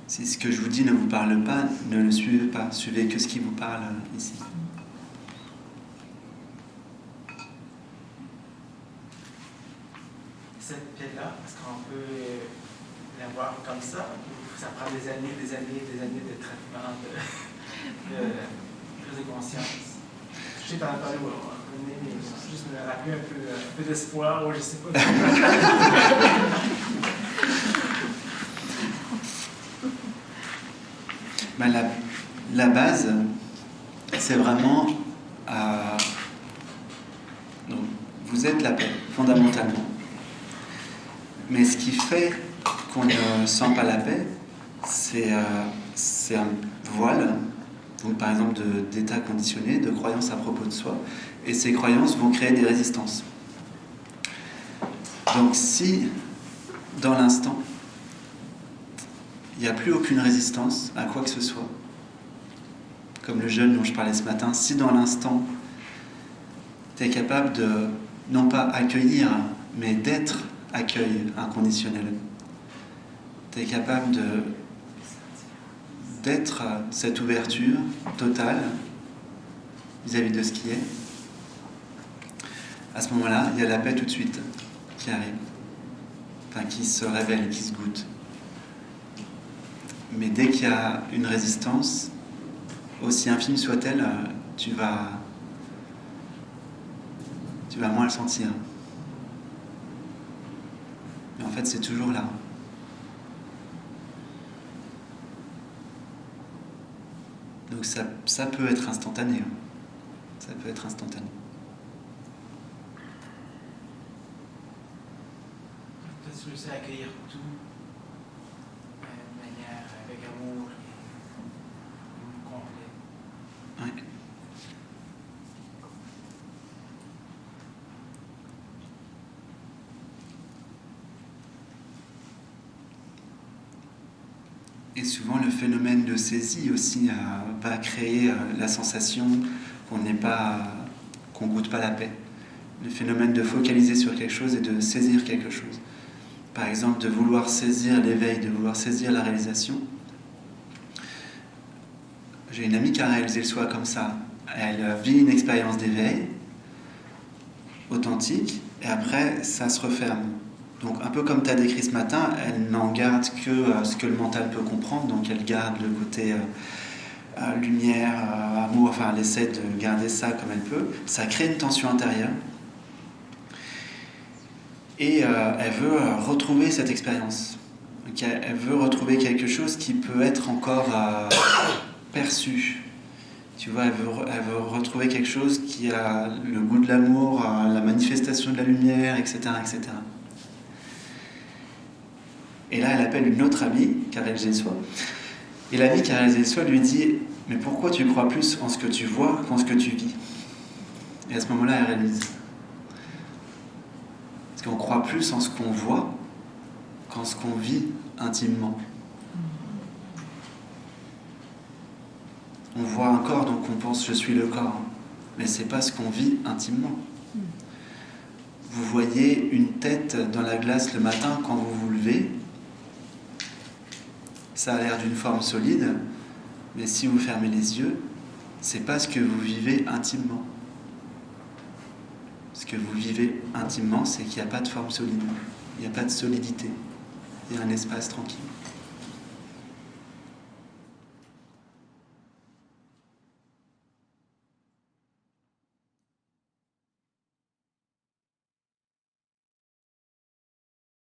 Si ce que je vous dis ne vous parle pas, ne le suivez pas. Suivez que ce qui vous parle ici. Cette paix-là, est-ce qu'on peut la voir comme ça? Ou ça prend des années de traitement, de prise de conscience? Je sais que t'en as parlé, mais juste me rappeler un peu d'espoir, ou je sais pas. Ben, la base, c'est vraiment... donc, vous êtes la paix, fondamentalement. Mais ce qui fait qu'on ne sent pas la paix, c'est un voile, donc par exemple d'états conditionnés, de croyances à propos de soi, et ces croyances vont créer des résistances. Donc si, dans l'instant, il n'y a plus aucune résistance à quoi que ce soit, comme le jeune dont je parlais ce matin, si dans l'instant, tu es capable de, non pas accueillir, mais d'être accueil inconditionnel. Tu es capable d'être cette ouverture totale vis-à-vis de ce qui est. À ce moment-là, il y a la paix tout de suite qui arrive, enfin qui se révèle, qui se goûte. Mais dès qu'il y a une résistance, aussi infime soit-elle, tu vas moins le sentir. Mais en fait, c'est toujours là. Donc ça peut être instantané. Hein. Ça peut être instantané. Peut-être réussir à accueillir tout de manière avec amour et complet. Ouais. Et souvent, le phénomène de saisie aussi va créer la sensation qu'on goûte pas la paix. Le phénomène de focaliser sur quelque chose et de saisir quelque chose. Par exemple, de vouloir saisir l'éveil, de vouloir saisir la réalisation. J'ai une amie qui a réalisé le soi comme ça. Elle vit une expérience d'éveil authentique et après, ça se referme. Donc un peu comme tu as décrit ce matin, elle n'en garde que ce que le mental peut comprendre, donc elle garde le côté lumière, amour, enfin elle essaie de garder ça comme elle peut. Ça crée une tension intérieure et elle veut retrouver cette expérience. Okay, elle veut retrouver quelque chose qui peut être encore perçu. Tu vois, elle veut retrouver quelque chose qui a le goût de l'amour, la manifestation de la lumière, etc., etc. Et là, elle appelle une autre amie qui a réalisé le soi. Et l'amie qui a réalisé le soi lui dit « Mais pourquoi tu crois plus en ce que tu vois qu'en ce que tu vis ?» Et à ce moment-là, elle réalise. Parce qu'on croit plus en ce qu'on voit qu'en ce qu'on vit intimement. On voit un corps, donc on pense « je suis le corps ». Mais c'est pas ce qu'on vit intimement. Vous voyez une tête dans la glace le matin quand vous vous levez. Ça a l'air d'une forme solide, mais si vous fermez les yeux, c'est pas ce que vous vivez intimement. Ce que vous vivez intimement, c'est qu'il n'y a pas de forme solide, il n'y a pas de solidité, il y a un espace tranquille.